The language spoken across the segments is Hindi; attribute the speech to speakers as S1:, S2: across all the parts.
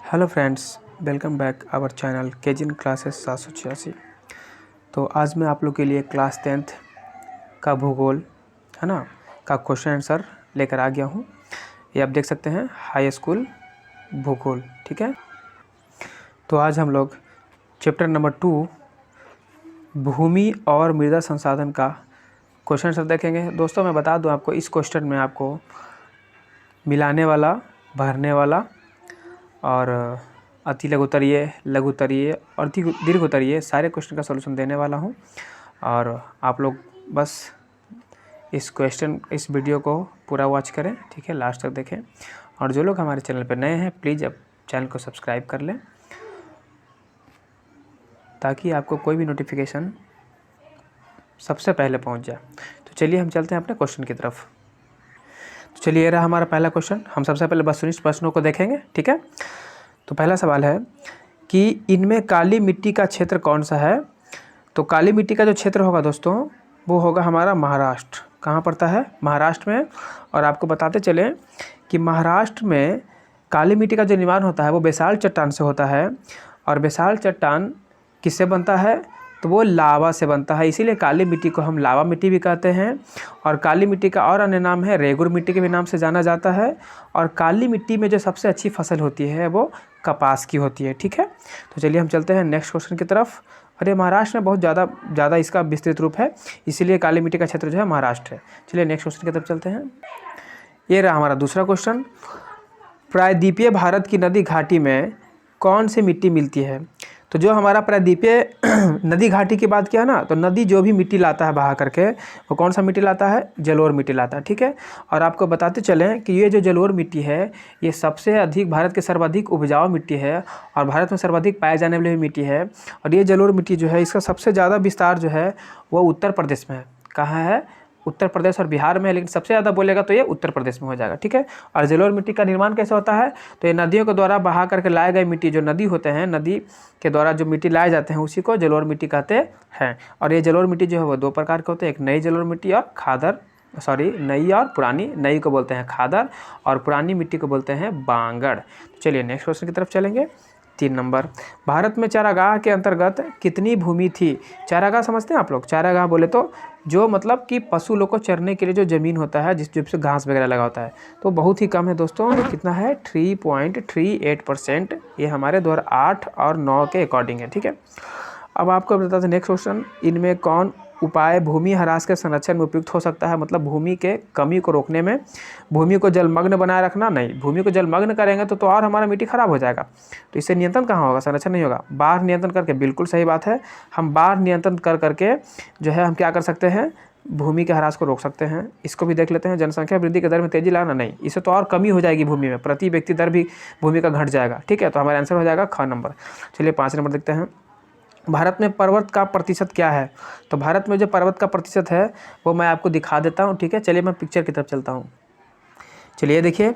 S1: Hello friends, welcome back our channel केजिन क्लासेस 786। तो आज मैं आप लोग के लिए क्लास 10th का भूगोल है ना का क्वेश्चन आंसर लेकर आ गया हूँ। ये आप देख सकते हैं, हाई स्कूल भूगोल। ठीक है, तो आज हम लोग चैप्टर नंबर 2 भूमि और मृदा संसाधन का क्वेश्चन आंसर देखेंगे। दोस्तों मैं बता दूं आपको, इस क्वेश्चन में आपको मिलाने वाला, भरने वाला और अति लघु उत्तरीय, लघु उत्तरीय और दीर्घ उत्तरीय सारे क्वेश्चन का सॉल्यूशन देने वाला हूं। और आप लोग बस इस वीडियो को पूरा वॉच करें, ठीक है, लास्ट तक देखें। और जो लोग हमारे चैनल पर नए हैं, प्लीज़ अब चैनल को सब्सक्राइब कर लें ताकि आपको कोई भी नोटिफिकेशन सबसे पहले पहुंच जाए। तो चलिए हम चलते हैं अपने क्वेश्चन की तरफ। तो चलिए, ये रहा हमारा पहला क्वेश्चन। हम सबसे पहले वस्तुनिष्ठ प्रश्नों को देखेंगे, ठीक है। तो पहला सवाल है कि इनमें काली मिट्टी का क्षेत्र कौन सा है। तो काली मिट्टी का जो क्षेत्र होगा दोस्तों, वो होगा हमारा महाराष्ट्र। कहाँ पड़ता है? महाराष्ट्र में। और आपको बताते चलें कि महाराष्ट्र में काली मिट्टी का जो निर्माण होता है वो बेसाल्ट चट्टान से होता है। और बेसाल्ट चट्टान किससे बनता है? तो वो लावा से बनता है, इसीलिए काली मिट्टी को हम लावा मिट्टी भी कहते हैं। और काली मिट्टी का और अन्य नाम है रेगुर मिट्टी के भी नाम से जाना जाता है। और काली मिट्टी में जो सबसे अच्छी फसल होती है वो कपास की होती है, ठीक है। तो चलिए हम चलते हैं नेक्स्ट क्वेश्चन की तरफ। और ये महाराष्ट्र में बहुत ज़्यादा इसका विस्तृत रूप है, इसीलिए काली मिट्टी का क्षेत्र जो है महाराष्ट्र है। चलिए नेक्स्ट क्वेश्चन की तरफ चलते हैं। ये रहा हमारा दूसरा क्वेश्चन। प्रायद्वीपीय भारत की नदी घाटी में कौन सी मिट्टी मिलती है? तो जो हमारा प्रायद्वीपीय नदी घाटी की बात किया ना, तो नदी जो भी मिट्टी लाता है बहा करके, वो कौन सा मिट्टी लाता है? जलोढ़ मिट्टी लाता है, ठीक है। और आपको बताते चलें कि ये जो जलोढ़ मिट्टी है, ये सबसे अधिक, भारत के सर्वाधिक उपजाऊ मिट्टी है और भारत में सर्वाधिक पाए जाने वाली मिट्टी है। और ये जलोढ़ मिट्टी जो है, इसका सबसे ज़्यादा विस्तार जो है वो उत्तर प्रदेश में है। कहाँ है? उत्तर प्रदेश और बिहार में, लेकिन सबसे ज़्यादा बोलेगा तो ये उत्तर प्रदेश में हो जाएगा, ठीक है। और जलोढ़ मिट्टी का निर्माण कैसे होता है? तो ये नदियों के द्वारा बहा करके लाए गए मिट्टी, जो नदी होते हैं, नदी के द्वारा जो मिट्टी लाए जाते हैं उसी को जलोढ़ मिट्टी कहते हैं। और ये जलोढ़ मिट्टी जो है वो दो प्रकार के होते हैं, एक नई जलोढ़ मिट्टी और नई और पुरानी। नई को बोलते हैं खादर और पुरानी मिट्टी को बोलते हैं बांगड़। चलिए नेक्स्ट क्वेश्चन की तरफ चलेंगे। 3 नंबर, भारत में चारागाह के अंतर्गत कितनी भूमि थी? चारागाह समझते हैं आप लोग? चारागाह बोले तो जो मतलब कि पशु लोग को चरने के लिए जो ज़मीन होता है, जिससे घास वगैरह लगा होता है, तो बहुत ही कम है दोस्तों। कितना है? 3.38%। ये हमारे 2008 और 9 के अकॉर्डिंग है, ठीक है। अब आपको बताते हैं नेक्स्ट क्वेश्चन, इनमें कौन उपाय भूमि ह्रास के संरक्षण में उपयुक्त हो सकता है? मतलब भूमि के कमी को रोकने में। भूमि को जलमग्न बनाए रखना नहीं, भूमि को जलमग्न करेंगे तो और हमारा मिट्टी खराब हो जाएगा। तो इससे नियंत्रण कहाँ होगा? संरक्षण नहीं होगा। बाढ़ नियंत्रण करके, बिल्कुल सही बात है। हम बाढ़ नियंत्रण करके जो है हम क्या कर सकते हैं? भूमि के ह्रास को रोक सकते हैं। इसको भी देख लेते हैं। जनसंख्या वृद्धि के दर में तेजी लाना नहीं, इससे तो और कमी हो जाएगी भूमि में, प्रति व्यक्ति दर भी भूमि का घट जाएगा, ठीक है। तो हमारा आंसर हो जाएगा ख नंबर। चलिए 5 नंबर देखते हैं। भारत में पर्वत का प्रतिशत क्या है? तो भारत में जो पर्वत का प्रतिशत है वो मैं आपको दिखा देता हूँ, ठीक है। चलिए मैं पिक्चर की तरफ चलता हूँ। चलिए देखिए,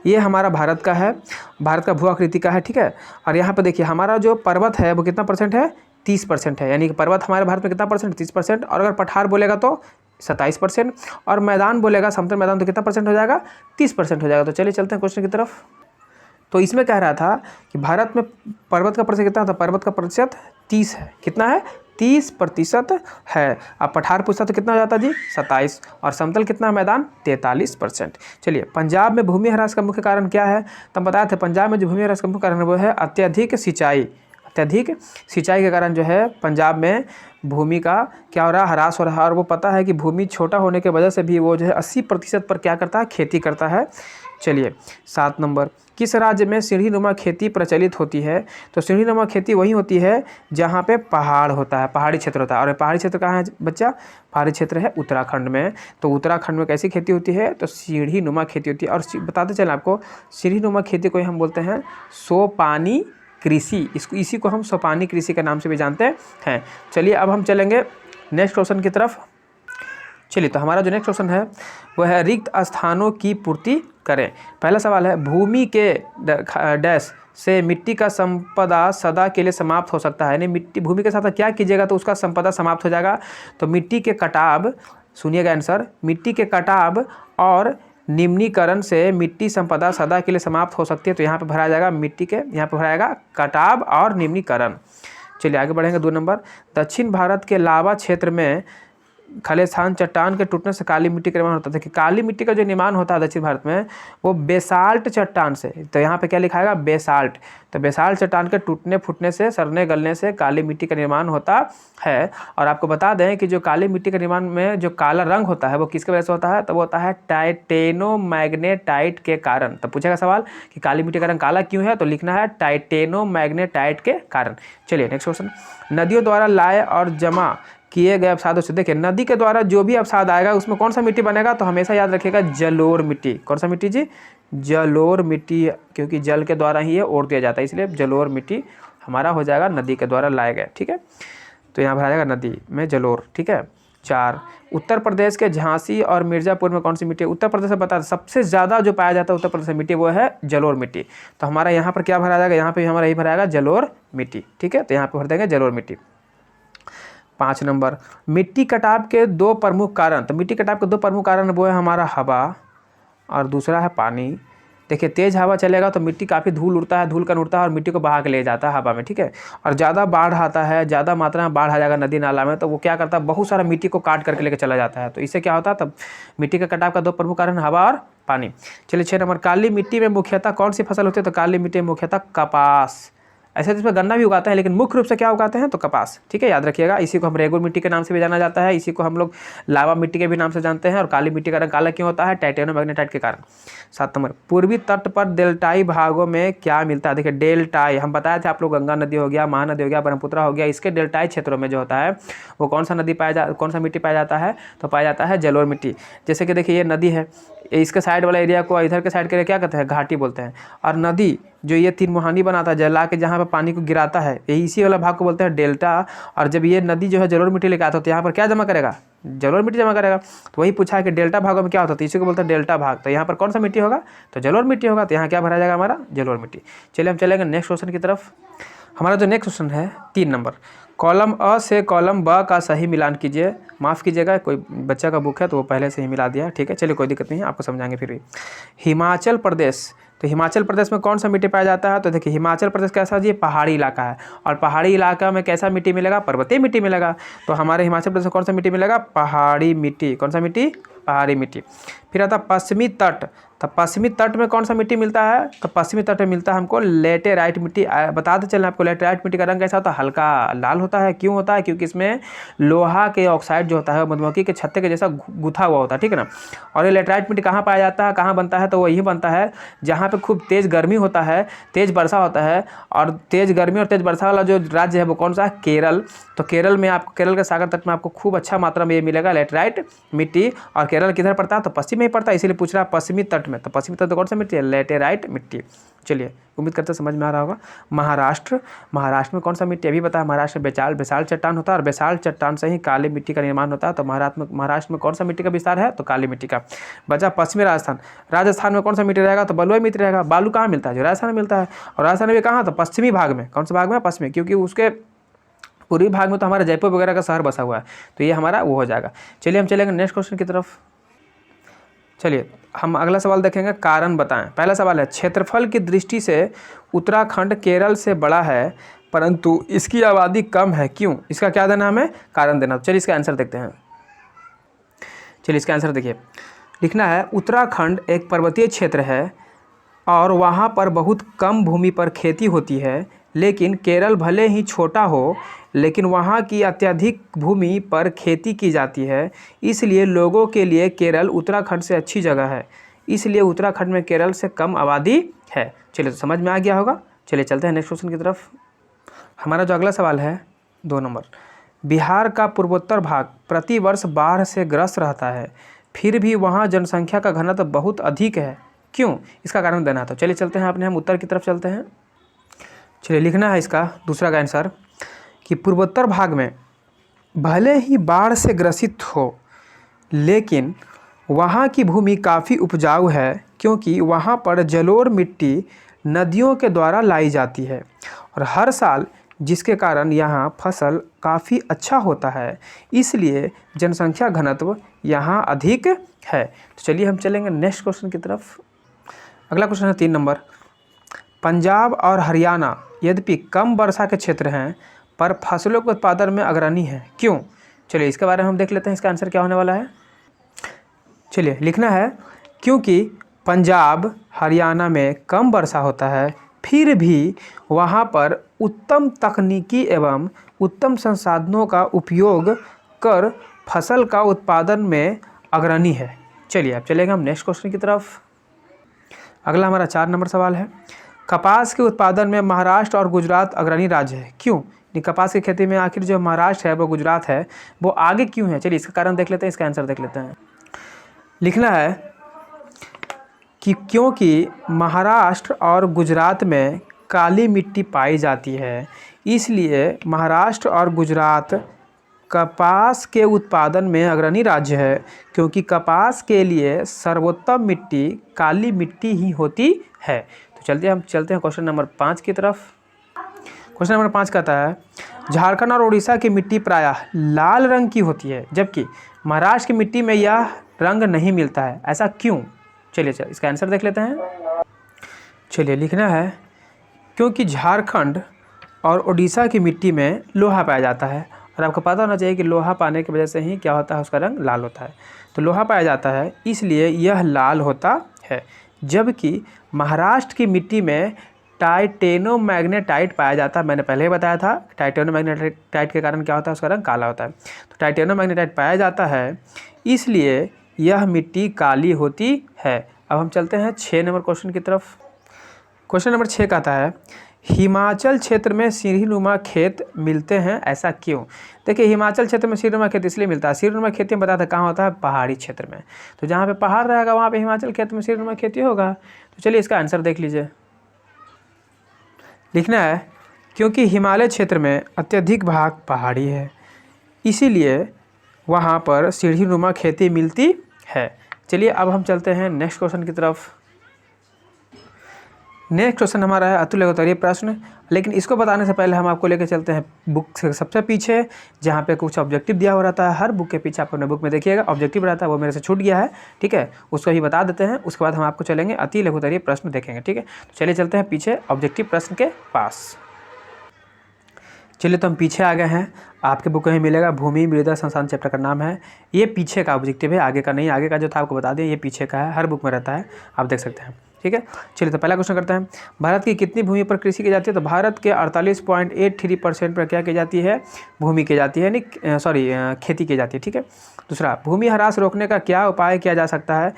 S1: ये हमारा भारत का है, भारत का भू आकृति का है, ठीक है। और यहाँ पर देखिए हमारा जो पर्वत है वो कितना परसेंट है? 30% है। यानी कि पर्वत हमारे भारत में कितना परसेंट? 30%। और अगर पठार बोलेगा तो 27%। और मैदान बोलेगा, समतल मैदान, तो कितना परसेंट हो जाएगा? 30% हो जाएगा। तो चलिए चलते हैं क्वेश्चन की तरफ। तो इसमें कह रहा था कि भारत में पर्वत का प्रतिशत कितना था? पर्वत का प्रतिशत 30 है। कितना है? 30% है। अब पठार पूछता तो कितना हो जाता जी? 27। और समतल कितना? मैदान 43%। चलिए, पंजाब में भूमि ह्रास का मुख्य कारण क्या है? तो हम बताए थे पंजाब में जो भूमि ह्रास का मुख्य कारण है वो है अत्यधिक सिंचाई। अत्यधिक सिंचाई के कारण जो है पंजाब में भूमि का क्या हो रहा है? ह्रास हो रहा है। और वो पता है कि भूमि छोटा होने की वजह से भी वो जो है 80% पर क्या करता है? खेती करता है। चलिए 7 नंबर, किस राज्य में सीढ़ीनुमा खेती प्रचलित होती है? तो सीढ़ीनुमा खेती वही होती है जहाँ पे पहाड़ होता है, पहाड़ी क्षेत्र होता है। और पहाड़ी क्षेत्र कहाँ है बच्चा? पहाड़ी क्षेत्र है उत्तराखंड में। तो उत्तराखंड में कैसी खेती होती है? तो सीढ़ीनुमा खेती होती है। और बताते चलें आपको, सीढ़ीनुमा खेती को हम बोलते हैं सोपानी कृषि। इसी को हम सोपानी कृषि के नाम से भी जानते हैं। चलिए अब हम चलेंगे नेक्स्ट क्वेश्चन की तरफ। चलिए, तो हमारा जो नेक्स्ट क्वेश्चन है वो है रिक्त स्थानों की पूर्ति करें। पहला सवाल है, भूमि के डैश से मिट्टी का संपदा सदा के लिए समाप्त हो सकता है। यानी मिट्टी, भूमि के साथ क्या कीजिएगा तो उसका संपदा समाप्त हो जाएगा। तो मिट्टी के कटाव, सुनिएगा आंसर, मिट्टी के कटाव और निम्नीकरण से मिट्टी संपदा सदा के लिए समाप्त हो सकती है। तो यहाँ पे भरा जाएगा मिट्टी के, यहाँ पे भरा जाएगा कटाव और निम्नीकरण। चलिए आगे बढ़ेंगे। 2 नंबर, दक्षिण भारत के लावा क्षेत्र में खालिस्तान चट्टान के टूटने से काली मिट्टी का निर्माण होता है। कि काली मिट्टी का जो निर्माण होता है दक्षिण भारत में वो बेसाल्ट चट्टान से, तो यहाँ पे क्या लिखाएगा बेसाल्ट। तो बेसाल्ट चट्टान के टूटने फूटने से, सड़ने गलने से काली मिट्टी का निर्माण होता है। और आपको बता दें कि जो काली मिट्टी के निर्माण में जो काला रंग होता है वो किसके वजह से होता है, तो वो होता है टाइटेनोमैग्नेटाइट के कारण। तो पूछेगा सवाल कि काली मिट्टी का रंग काला क्यों है, तो लिखना है टाइटेनोमैग्नेटाइट के कारण। चलिए नेक्स्ट क्वेश्चन, नदियों द्वारा लाए और जमा किए गए अवसादों से, देखिए नदी के द्वारा जो भी अवसाद आएगा उसमें कौन सा मिट्टी बनेगा, तो हमेशा याद रखिएगा जलोढ़ मिट्टी। कौन सा मिट्टी जी, जलोढ़ मिट्टी, क्योंकि जल के द्वारा ही ये ओढ़ दिया जाता है, इसलिए जलोढ़ मिट्टी हमारा हो जाएगा नदी के द्वारा लाए गए। ठीक है, तो यहाँ भरा जाएगा नदी में जलोढ़। ठीक है। 4, उत्तर प्रदेश के झांसी और मिर्ज़ापुर में कौन सी मिट्टी, उत्तर प्रदेश में बता सबसे ज़्यादा जो पाया जाता है उत्तर प्रदेश में मिट्टी वो है जलोढ़ मिट्टी। तो हमारा यहाँ पर क्या भरा जाएगा, यहाँ पे हमारा यही भरा जाएगा जलोढ़ मिट्टी। ठीक है, तो यहाँ पे भर देंगे जलोढ़ मिट्टी। 5 नंबर, मिट्टी कटाव के 2 प्रमुख कारण, तो मिट्टी कटाव के 2 प्रमुख कारण वो है हमारा हवा और दूसरा है पानी। देखिए तेज़ हवा चलेगा तो मिट्टी काफ़ी धूल उड़ता है, धूल कण उड़ता है और मिट्टी को बहा के ले जाता है हवा में। ठीक है, और ज़्यादा बाढ़ आता है, ज़्यादा मात्रा में बाढ़ आ जाएगा नदी नाला में, तो वो क्या करता है बहुत सारा मिट्टी को काट करके लेके चला जाता है। तो इससे क्या होता है, तब मिट्टी का कटाव का 2 प्रमुख कारण हवा और पानी। चलिए 6 नंबर, काली मिट्टी में मुख्यतः कौन सी फसल होती है, तो काली मिट्टी में मुख्यतः कपास। ऐसे इसमें गन्ना भी उगाते हैं लेकिन मुख्य रूप से क्या उगाते हैं, तो कपास। ठीक है, याद रखिएगा। इसी को हम रेगुर मिट्टी के नाम से भी जाना जाता है, इसी को हम लोग लावा मिट्टी के भी नाम से जानते हैं। और काली मिट्टी का रंग काला क्यों होता है, टाइटेनोमैग्नेटाइट के कारण। 7 नंबर, पूर्वी तट पर डेल्टाई भागों में क्या मिलता है, देखिए डेल्टाई हम बताए थे आप लोग, गंगा नदी हो गया, महानदी हो गया, ब्रह्मपुत्र हो गया, इसके डेल्टाई क्षेत्रों में जो होता है वो कौन सा मिट्टी पाया जाता है, तो पाया जाता है जलोढ़ मिट्टी। जैसे कि देखिए ये नदी है, इसके साइड वाला एरिया को इधर के साइड के लिए क्या कहते हैं, घाटी बोलते हैं। और नदी जो ये 3 मुहानी बनाता है जला के जहाँ पर पानी को गिराता है, यही इसी वाला भाग को बोलते हैं डेल्टा। और जब ये नदी जो है जलोढ़ मिट्टी लेकर आता है तो यहाँ पर क्या जमा करेगा, जलोढ़ मिट्टी जमा करेगा। तो वही पूछा है कि डेल्टा भागों में क्या होता है, तो इसी को बोलते हैं डेल्टा भाग। तो यहाँ पर कौन सा मिट्टी होगा, तो जलोढ़ मिट्टी होगा। तो यहाँ क्या भरा जाएगा हमारा, जलोढ़ मिट्टी। चलिए हम चलेंगे नेक्स्ट क्वेश्चन की तरफ। हमारा जो नेक्स्ट क्वेश्चन है 3 नंबर, कॉलम अ से कॉलम ब का सही मिलान कीजिए। माफ़ कीजिएगा, कोई बच्चा का बुक है तो वो पहले से ही मिला दिया है। ठीक है, चलिए कोई दिक्कत नहीं है, आपको समझाएंगे फिर भी। हिमाचल प्रदेश, तो हिमाचल प्रदेश में कौन सा मिट्टी पाया जाता है, तो देखिए हिमाचल प्रदेश कैसा जी, पहाड़ी इलाका है। और पहाड़ी इलाका में कैसा मिट्टी मिलेगा, पर्वतीय मिट्टी मिलेगा। तो हमारे हिमाचल प्रदेश में कौन सा मिट्टी मिलेगा, पहाड़ी मिट्टी। कौन सा मिट्टी, पहाड़ी मिट्टी। फिर आता पश्चिमी तट, तो पश्चिमी तट में कौन सा मिट्टी मिलता है, तो पश्चिमी तट में मिलता है हमको लेटेराइट मिट्टी। बताते चलें आपको, लेटेराइट मिट्टी का रंग कैसा होता है, हल्का लाल होता है। क्यों होता है, क्योंकि इसमें लोहा के ऑक्साइड जो होता है मधुमक्खी के छत्ते के जैसा गुथा हुआ होता है। ठीक है ना। और ये लेटेराइट मिट्टी कहाँ पाया जाता है, कहाँ बनता है, तो वही बनता है जहाँ पे खूब तेज़ गर्मी होता है, तेज़ वर्षा होता है। और तेज़ गर्मी और तेज़ वर्षा वाला जो राज्य है वो कौन सा है, केरल। तो केरल में आपको, केरल के सागर तट में आपको खूब अच्छा मात्रा में ये मिलेगा लेटेराइट मिट्टी। और केरल किधर पड़ता है, तो पश्चिम में ही पड़ता है, इसीलिए पूछ रहा है पश्चिमी तट में। तो पश्चिमी तट कौन सा मिट्टी है, लेटेराइट मिट्टी। चलिए उम्मीद करते समझ में आ रहा होगा। महाराष्ट्र, महाराष्ट्र में कौन सा मिट्टी अभी पता है, महाराष्ट्र में बेसाल्ट चट्टान होता है और बेसाल्ट चट्टान से ही काली मिट्टी का निर्माण होता है। तो महाराष्ट्र में कौन सा मिट्टी का विस्तार है, तो काली मिट्टी का। बचा पश्चिमी राजस्थान, राजस्थान में कौन सा मिट्टी रहेगा, तो बलुई मिट्टी रहेगा। बालू कहाँ मिलता है, जो राजस्थान में मिलता है। और राजस्थान में कहाँ, तो पश्चिमी भाग में। कौन से भाग में, पश्चिमी, क्योंकि उसके पूर्वी भाग में तो हमारा जयपुर वगैरह का शहर बसा हुआ है, तो ये हमारा वो हो जाएगा। चलिए हम चलेंगे नेक्स्ट क्वेश्चन की तरफ। चलिए हम अगला सवाल देखेंगे, कारण बताएं। पहला सवाल है, क्षेत्रफल की दृष्टि से उत्तराखंड केरल से बड़ा है परंतु इसकी आबादी कम है, क्यों, इसका क्या देना हमें, कारण देना। चलिए इसका आंसर देखते हैं। चलिए इसका आंसर देखिए, लिखना है उत्तराखंड एक पर्वतीय क्षेत्र है और वहाँ पर बहुत कम भूमि पर खेती होती है। लेकिन केरल भले ही छोटा हो लेकिन वहाँ की अत्यधिक भूमि पर खेती की जाती है, इसलिए लोगों के लिए केरल उत्तराखंड से अच्छी जगह है। इसलिए उत्तराखंड में केरल से कम आबादी है। चलिए तो समझ में आ गया होगा। चलिए चलते हैं नेक्स्ट क्वेश्चन की तरफ। हमारा जो अगला सवाल है 2 नंबर, बिहार का पूर्वोत्तर भाग प्रतिवर्ष बाढ़ से ग्रस्त रहता है, फिर भी वहाँ जनसंख्या का घनत्व बहुत अधिक है, क्यों, इसका कारण देना। तो चलिए चलते हैं अपने हम उत्तर की तरफ चलते हैं। चलिए लिखना है इसका दूसरा का आंसर कि पूर्वोत्तर भाग में भले ही बाढ़ से ग्रसित हो लेकिन वहाँ की भूमि काफ़ी उपजाऊ है, क्योंकि वहाँ पर जलोढ़ मिट्टी नदियों के द्वारा लाई जाती है और हर साल जिसके कारण यहाँ फसल काफ़ी अच्छा होता है, इसलिए जनसंख्या घनत्व यहाँ अधिक है। तो चलिए हम चलेंगे नेक्स्ट क्वेश्चन की तरफ। अगला क्वेश्चन है 3 नंबर। पंजाब और हरियाणा यद्यपि कम वर्षा के क्षेत्र हैं पर फसलों के उत्पादन में अग्रणी हैं, क्यों? चलिए इसके बारे में हम देख लेते हैं, इसका आंसर क्या होने वाला है। चलिए लिखना है क्योंकि पंजाब हरियाणा में कम वर्षा होता है, फिर भी वहाँ पर उत्तम तकनीकी एवं उत्तम संसाधनों का उपयोग कर फसल का उत्पादन में अग्रणी है। चलिए अब चलेंगे हम नेक्स्ट क्वेश्चन की तरफ। अगला हमारा 4 नंबर सवाल है। कपास के उत्पादन में महाराष्ट्र और गुजरात अग्रणी राज्य है, क्यों? कपास की खेती में आखिर जो महाराष्ट्र है वो गुजरात है वो आगे क्यों है? चलिए इसका कारण देख लेते हैं, इसका आंसर देख लेते हैं। लिखना है कि क्योंकि महाराष्ट्र और गुजरात में काली मिट्टी पाई जाती है, इसलिए महाराष्ट्र और गुजरात कपास के उत्पादन में अग्रणी राज्य है, क्योंकि कपास के लिए सर्वोत्तम मिट्टी काली मिट्टी ही होती है। तो चलते हैं क्वेश्चन नंबर 5 की तरफ। क्वेश्चन नंबर 5 कहता है झारखंड और उड़ीसा की मिट्टी प्रायः लाल रंग की होती है, जबकि महाराष्ट्र की मिट्टी में यह रंग नहीं मिलता है, ऐसा क्यों? चलिए इसका आंसर देख लेते हैं। चलिए लिखना है क्योंकि झारखंड और उड़ीसा की मिट्टी में लोहा पाया जाता है, और आपको पता होना चाहिए कि लोहा पाने की वजह से ही क्या होता है, उसका रंग लाल होता है। तो लोहा पाया जाता है इसलिए यह लाल होता है, जबकि महाराष्ट्र की मिट्टी में टाइटेनोमैग्नेटाइट पाया जाता है। मैंने पहले ही बताया था टाइटेनोमैग्नेटाइट के कारण क्या होता है, उसका रंग काला होता है। तो टाइटेनोमैग्नेटाइट पाया जाता है इसलिए यह मिट्टी काली होती है। अब हम चलते हैं 6 नंबर क्वेश्चन की तरफ। क्वेश्चन नंबर 6 कहता है हिमाचल क्षेत्र में सीढ़ीनुमा खेत मिलते हैं, ऐसा क्यों? देखिए हिमाचल क्षेत्र में सीढ़ीनुमा खेत इसलिए मिलता है, सीढ़ीनुमा खेती में बताया था कहाँ होता है, पहाड़ी क्षेत्र में। तो जहाँ पे पहाड़ रहेगा वहाँ पे हिमाचल क्षेत्र में सीढ़ीनुमा खेती होगा। तो चलिए इसका आंसर देख लीजिए। लिखना है क्योंकि हिमालय क्षेत्र में अत्यधिक भाग पहाड़ी है, इसीलिए वहाँ पर सीढ़ीनुमा खेती मिलती है। चलिए अब हम चलते हैं नेक्स्ट क्वेश्चन की तरफ। नेक्स्ट क्वेश्चन हमारा है अतुल्य उत्तरीय प्रश्न, लेकिन इसको बताने से पहले हम आपको लेकर चलते हैं बुक से सबसे पीछे, जहाँ पे कुछ ऑब्जेक्टिव दिया हो रहता है। हर बुक के पीछे आपको बुक में देखिएगा ऑब्जेक्टिव रहता है, वो मेरे से छूट गया है, ठीक है, उसको ही बता देते हैं। उसके बाद हम आपको चलेंगे अति लघु उत्तरीय प्रश्न देखेंगे, ठीक है। तो चलिए चलते हैं पीछे ऑब्जेक्टिव प्रश्न के पास। चलिए तो हम पीछे आ गए हैं, आपके बुक में ही मिलेगा, भूमि मृदा संसाधन चैप्टर का नाम है। ये पीछे का ऑब्जेक्टिव है, आगे का नहीं। आगे का जो था आपको बता दें, ये पीछे का है, हर बुक में रहता है, आप देख सकते हैं, ठीक है। चलिए तो पहला क्वेश्चन करते हैं। भारत की कितनी भूमि पर कृषि की जाती है? तो भारत के 48.83% पर क्या की जाती है, भूमि की जाती है, यानी खेती की जाती है, ठीक है। दूसरा, भूमि ह्रास रोकने का क्या उपाय किया जा सकता है?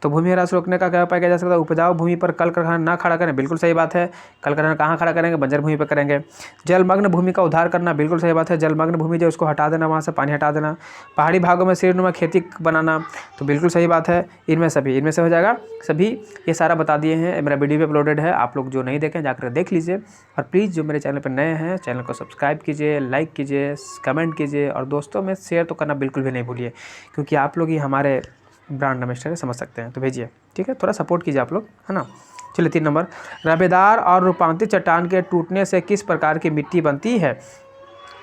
S1: तो भूमि ह्रास रोकने का क्या उपाय किया जा सकता है? उपजाऊ भूमि पर कल कारखाना ना खड़ा करें, बिल्कुल सही बात है। कल कारखाना कहाँ खड़ा करेंगे? बंजर भूमि पर करेंगे। जलमग्न भूमि का उद्धार करना, बिल्कुल सही बात है। जलमग्न भूमि जो उसको हटा देना, वहाँ से पानी हटा देना। पहाड़ी भागों में सीढ़ीनुमा खेती बनाना, तो बिल्कुल सही बात है। इनमें से हो जाएगा सभी, ये सारा बता दिए हैं, मेरा वीडियो भी अपलोडेड है, आप लोग जो नहीं देखें जाकर देख लीजिए। और प्लीज़ जो मेरे चैनल पर नए हैं, चैनल को सब्सक्राइब कीजिए, लाइक कीजिए, कमेंट कीजिए, और दोस्तों में शेयर तो करना बिल्कुल भी नहीं भूलिए, क्योंकि आप लोग ही हमारे ब्रांड एम्बेसडर समझ सकते हैं, तो भेजिए, ठीक है, थोड़ा सपोर्ट कीजिए आप लोग, है ना। चलिए 3 नंबर, रबेदार और रूपांतरित चट्टान के टूटने से किस प्रकार की मिट्टी बनती है?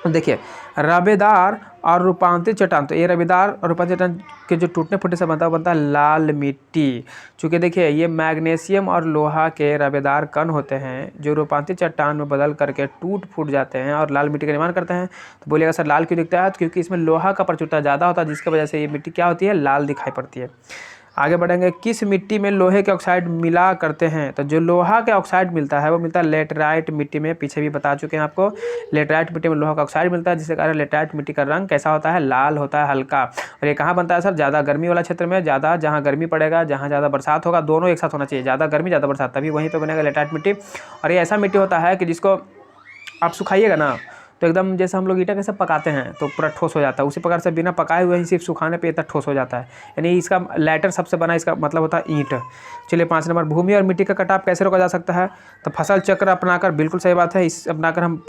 S1: देखिए रबेदार और रूपांतरित चट्टान, तो ये रबेदार और रूपांतरित चट्टान के जो टूटने फूटने से बनता है लाल मिट्टी। चूँकि देखिए ये मैग्नीशियम और लोहा के रबेदार कण होते हैं जो रूपांतरित चट्टान में बदल करके टूट फूट जाते हैं और लाल मिट्टी का निर्माण करते हैं। तो बोलिएगा सर लाल क्यों दिखता है? तो क्योंकि इसमें लोहा का प्रचुरता ज़्यादा होता है, जिसकी वजह से ये मिट्टी क्या होती है, लाल दिखाई पड़ती है। आगे बढ़ेंगे, किस मिट्टी में लोहे के ऑक्साइड मिला करते हैं? तो जो लोहा के ऑक्साइड मिलता है वो मिलता है लेटराइट मिट्टी में, पीछे भी बता चुके हैं आपको। लेटराइट मिट्टी में लोहा का ऑक्साइड मिलता है, जिसके कारण लेटराइट मिट्टी का रंग कैसा होता है, लाल होता है, हल्का। और ये कहाँ बनता है सर? ज़्यादा गर्मी वाला क्षेत्र में, ज़्यादा जहाँ गर्मी पड़ेगा, जहाँ ज़्यादा बरसात होगा, दोनों एक साथ होना चाहिए, ज़्यादा गर्मी ज़्यादा बरसात, तभी वहीं पर बनेगा लेटराइट मिट्टी। और ये ऐसा मिट्टी होता है कि जिसको आप सुखाइएगा ना तो एकदम जैसे हम लोग ईंटा कैसे पकाते हैं तो पूरा ठोस हो जाता है, उसी प्रकार से बिना पकाए हुए ही सिर्फ सुखाने पे इतना ठोस हो जाता है। यानी इसका लैटर सबसे बना इसका मतलब होता है ईंट। चलिए 5 नंबर, भूमि और मिट्टी का कटाव कैसे रोका जा सकता है? तो फसल चक्र अपनाकर, बिल्कुल सही बात है, इस अपनाकर हम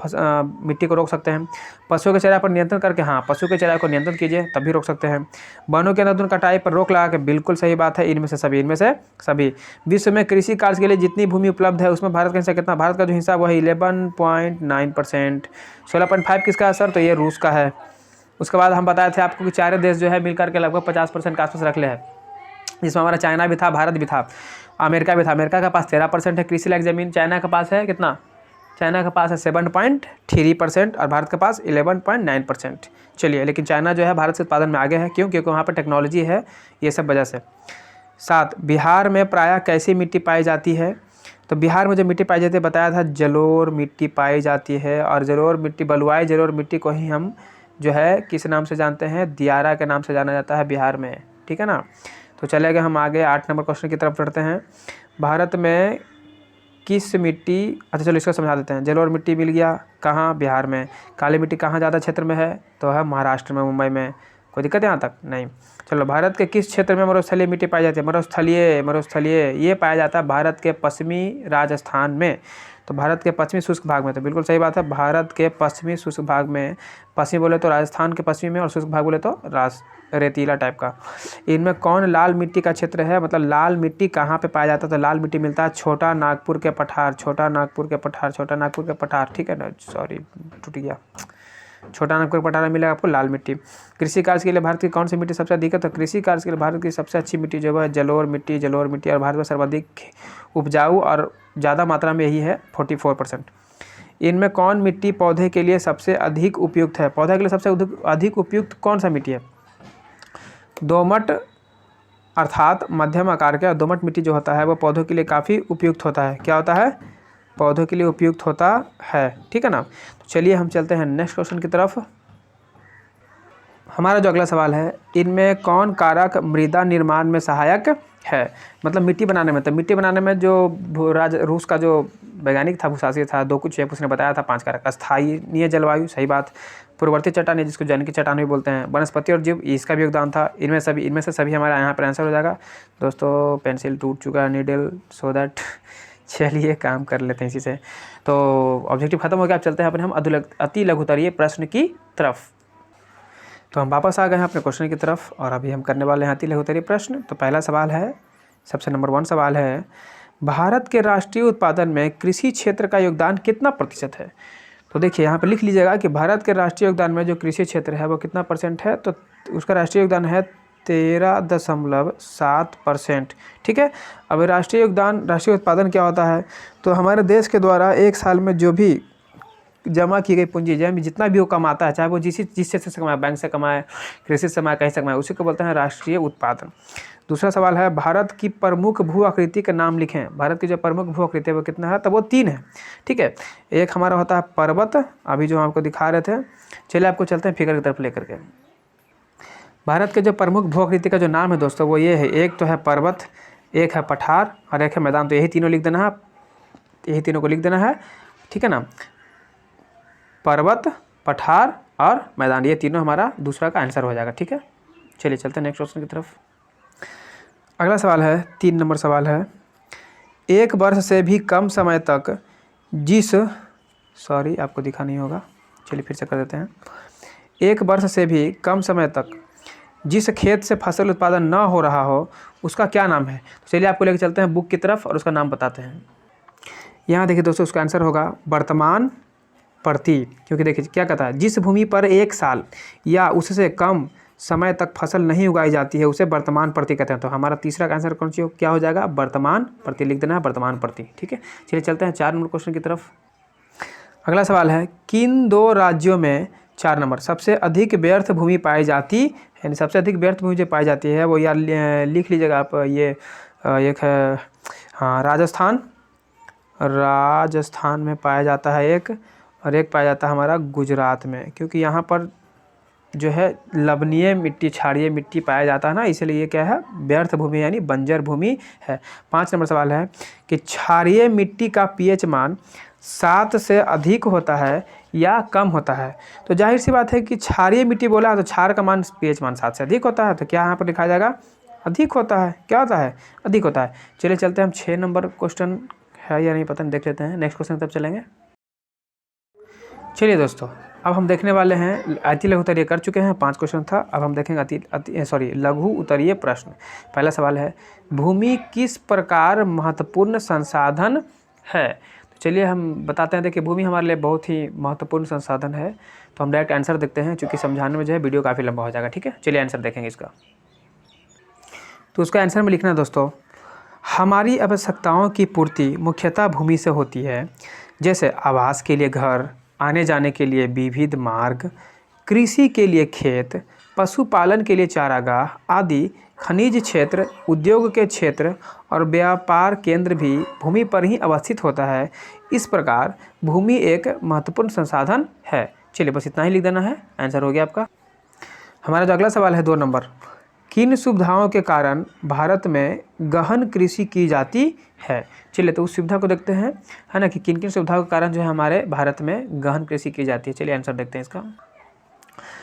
S1: मिट्टी को रोक सकते हैं। पशुओं के चराई पर नियंत्रण करके, हाँ पशु के चराई को नियंत्रण कीजिए तभी रोक सकते हैं। वनों के अंधाधुंध कटाई पर रोक लगा के, बिल्कुल सही बात है, इनमें से सभी। विश्व में कृषि कार्य के लिए जितनी भूमि उपलब्ध है उसमें भारत का हिस्सा कितना? भारत का जो हिस्सा वो है 11.9%। 16.5 किसका है सर? तो ये रूस का है। उसके बाद हम बताए थे आपको कि चारों देश जो है मिलकर के लगभग 50% के आसपास रख ले है, जिसमें हमारा चाइना भी था, भारत भी था, अमेरिका भी था। अमेरिका के पास 13% है कृषि लायक ज़मीन, चाइना के पास है कितना? चाइना के पास है 7.3% और भारत के पास 11.9%। चलिए, लेकिन चाइना जो है भारत से उत्पादन में आगे है, क्यों? क्योंकि वहाँ पर टेक्नोलॉजी है, ये सब वजह से। 7, बिहार में प्रायः कैसी मिट्टी पाई जाती है? तो बिहार में जो मिट्टी पाई जाती है बताया था जलोढ़ मिट्टी पाई जाती है, और जलोढ़ मिट्टी, बलुआई जलोढ़ मिट्टी को ही हम जो है किस नाम से जानते हैं? दियारा के नाम से जाना जाता है बिहार में, ठीक है ना। तो चलेंगे हम आगे 8 नंबर क्वेश्चन की तरफ बढ़ते हैं। भारत में किस मिट्टी, अच्छा चलो इसको समझा देते हैं। जलोढ़ मिट्टी मिल गया कहाँ? बिहार में। काली मिट्टी कहाँ ज़्यादा क्षेत्र में है? तो है महाराष्ट्र में, मुंबई में। कोई दिक्कत है यहाँ तक? नहीं। चलो, भारत के किस क्षेत्र में मरुस्थलीय मिट्टी पाई जाती है? मरुस्थलीय ये पाया जाता है भारत के पश्चिमी राजस्थान में। तो भारत के पश्चिमी शुष्क भाग में, तो बिल्कुल सही बात है, भारत के पश्चिमी शुष्क भाग में। पश्चिमी बोले तो राजस्थान के पश्चिमी में, और शुष्क भाग बोले तो रेतीला टाइप का। इनमें कौन लाल मिट्टी का क्षेत्र है? मतलब लाल मिट्टी कहाँ पे पाया जाता है? तो लाल मिट्टी मिलता है छोटा नागपुर के पठार, ठीक है ना, सॉरी टूट गया, छोटा नागपुर के पठार में मिलेगा आपको लाल मिट्टी। कृषि कार्य के लिए भारत की कौन सी मिट्टी सबसे अधिक है? तो कृषि कार्य के लिए भारत की सबसे अच्छी मिट्टी जो है जलोढ़ मिट्टी, और भारत में सर्वाधिक उपजाऊ और ज़्यादा मात्रा में यही है 44%। इनमें कौन मिट्टी पौधे के लिए सबसे अधिक उपयुक्त है? पौधे के लिए सबसे अधिक उपयुक्त कौन सा मिट्टी है? दोमट, अर्थात मध्यम आकार का दोमट मिट्टी जो होता है वो पौधों के लिए काफ़ी उपयुक्त होता है। क्या होता है? पौधों के लिए उपयुक्त होता है, ठीक है ना। तो चलिए हम चलते हैं नेक्स्ट क्वेश्चन की तरफ। हमारा जो अगला सवाल है, इनमें कौन कारक मृदा निर्माण में सहायक है? मतलब मिट्टी बनाने में। तो मिट्टी बनाने में जो रूस का जो वैज्ञानिक था, भूसासी था, दो कुछ उसने बताया था 5 कारक। स्थानीय जलवायु, सही बात। पूर्ववर्ती चट्टानें, जिसको जन की चट्टान भी बोलते हैं। वनस्पति और जीव, इसका भी योगदान था। इनमें से सभी हमारा यहाँ पर आंसर हो जाएगा। दोस्तों पेंसिल टूट चुका है, नीडल, सो दैट चलिए काम कर लेते हैं इसी से। तो ऑब्जेक्टिव खत्म हो गया, अब चलते हैं अपने हम अति लघुतरीय प्रश्न की तरफ। तो हम वापस आ गए हैं अपने क्वेश्चन की तरफ, और अभी हम करने वाले हैं अति लघुतरीय प्रश्न। तो पहला सवाल है, सबसे नंबर 1 सवाल है, भारत के राष्ट्रीय उत्पादन में कृषि क्षेत्र का योगदान कितना प्रतिशत है? तो देखिए यहाँ पर लिख लीजिएगा कि भारत के राष्ट्रीय योगदान में जो कृषि क्षेत्र है वो कितना % है? तो उसका राष्ट्रीय योगदान है 13.7%, ठीक है। अब राष्ट्रीय उत्पादन क्या होता है? तो हमारे देश के द्वारा एक साल में जो भी जमा की गई पूंजी, जितना भी वो कमाता है, चाहे वो जिस क्षेत्र से कमाए, बैंक से कमाए, कृषि से कमाए, कहीं से कमाए, उसी को बोलते हैं राष्ट्रीय उत्पादन। दूसरा सवाल है, भारत की प्रमुख भू आकृति का नाम लिखें। भारत की जो प्रमुख भू आकृति है वो कितना है? तो वो 3 है, ठीक है। एक हमारा होता है पर्वत, अभी जो हम आपको दिखा रहे थे। चलिए आपको चलते हैं फिगर की तरफ लेकर के। भारत के जो प्रमुख भू आकृति का जो नाम है दोस्तों वो ये है, एक तो है पर्वत, एक है पठार और एक है मैदान। तो यही तीनों लिख देना है, यही तीनों को लिख देना है, ठीक है ना। पर्वत, पठार और मैदान, ये तीनों हमारा दूसरा का आंसर हो जाएगा, ठीक है। चलिए चलते हैं नेक्स्ट क्वेश्चन की तरफ। अगला सवाल है, 3 नंबर सवाल है, एक वर्ष से भी कम समय तक आपको दिखा नहीं होगा, चलिए फिर से कर देते हैं। एक वर्ष से भी कम समय तक जिस खेत से फसल उत्पादन न हो रहा हो उसका क्या नाम है? तो चलिए आपको लेकर चलते हैं बुक की तरफ और उसका नाम बताते हैं। यहाँ देखिए दोस्तों, उसका आंसर होगा वर्तमान प्रति, क्योंकि देखिए क्या कहता है, जिस भूमि पर 1 साल या उससे कम समय तक फसल नहीं उगाई जाती है उसे वर्तमान प्रति कहते हैं। तो हमारा तीसरा का आंसर क्या हो जाएगा? वर्तमान प्रति लिख देना है, वर्तमान प्रति, ठीक है। चलिए चलते हैं 4 नंबर क्वेश्चन की तरफ। अगला सवाल है, किन 2 राज्यों में 4 नंबर सबसे अधिक व्यर्थ भूमि पाई जाती है? यानी सबसे अधिक व्यर्थ भूमि जो पाई जाती है वो यार लिख लीजिएगा आप, ये एक है, हाँ राजस्थान में पाया जाता है एक, और एक पाया जाता है हमारा गुजरात में, क्योंकि यहाँ पर जो है लवणीय मिट्टी, क्षारीय मिट्टी पाया जाता है ना, इसलिए ये क्या है? व्यर्थ भूमि यानी बंजर भूमि है। 5 नंबर सवाल है कि क्षारीय मिट्टी का pH मान 7 से अधिक होता है या कम होता है। तो जाहिर सी बात है कि क्षारीय मिट्टी बोला है तो क्षार का मान pH मान 7 से अधिक होता है, तो क्या यहाँ पर लिखा जाएगा अधिक होता है। क्या होता है? अधिक होता है। चलिए चलते हैं हम 6 नंबर क्वेश्चन है या नहीं पता नहीं, देख लेते हैं। नेक्स्ट क्वेश्चन तब चलेंगे। चलिए दोस्तों, अब हम देखने वाले हैं अति लघु उत्तरीय कर चुके हैं, 5 क्वेश्चन था। अब हम देखेंगे लघु उत्तरीय प्रश्न। पहला सवाल है, भूमि किस प्रकार महत्वपूर्ण संसाधन है? तो चलिए हम बताते हैं। देखिए, भूमि हमारे लिए बहुत ही महत्वपूर्ण संसाधन है। तो हम डायरेक्ट आंसर देखते हैं, क्योंकि समझाने में जो है वीडियो काफ़ी लंबा हो जाएगा। ठीक है, चलिए आंसर देखेंगे इसका। तो उसका आंसर में लिखना है दोस्तों, हमारी आवश्यकताओं की पूर्ति मुख्यतः भूमि से होती है, जैसे आवास के लिए घर, आने जाने के लिए विविध मार्ग, कृषि के लिए खेत, पशुपालन के लिए चारागाह आदि। खनिज क्षेत्र, उद्योग के क्षेत्र और व्यापार केंद्र भी भूमि पर ही अवस्थित होता है। इस प्रकार भूमि एक महत्वपूर्ण संसाधन है। चलिए बस इतना ही लिख देना है, आंसर हो गया आपका। हमारा जो अगला सवाल है 2 नंबर, किन सुविधाओं के कारण भारत में गहन कृषि की जाती है? चलिए तो उस सुविधा को देखते हैं, है ना, कि किन किन सुविधाओं के कारण जो है हमारे भारत में गहन कृषि की जाती है। चलिए आंसर देखते हैं इसका।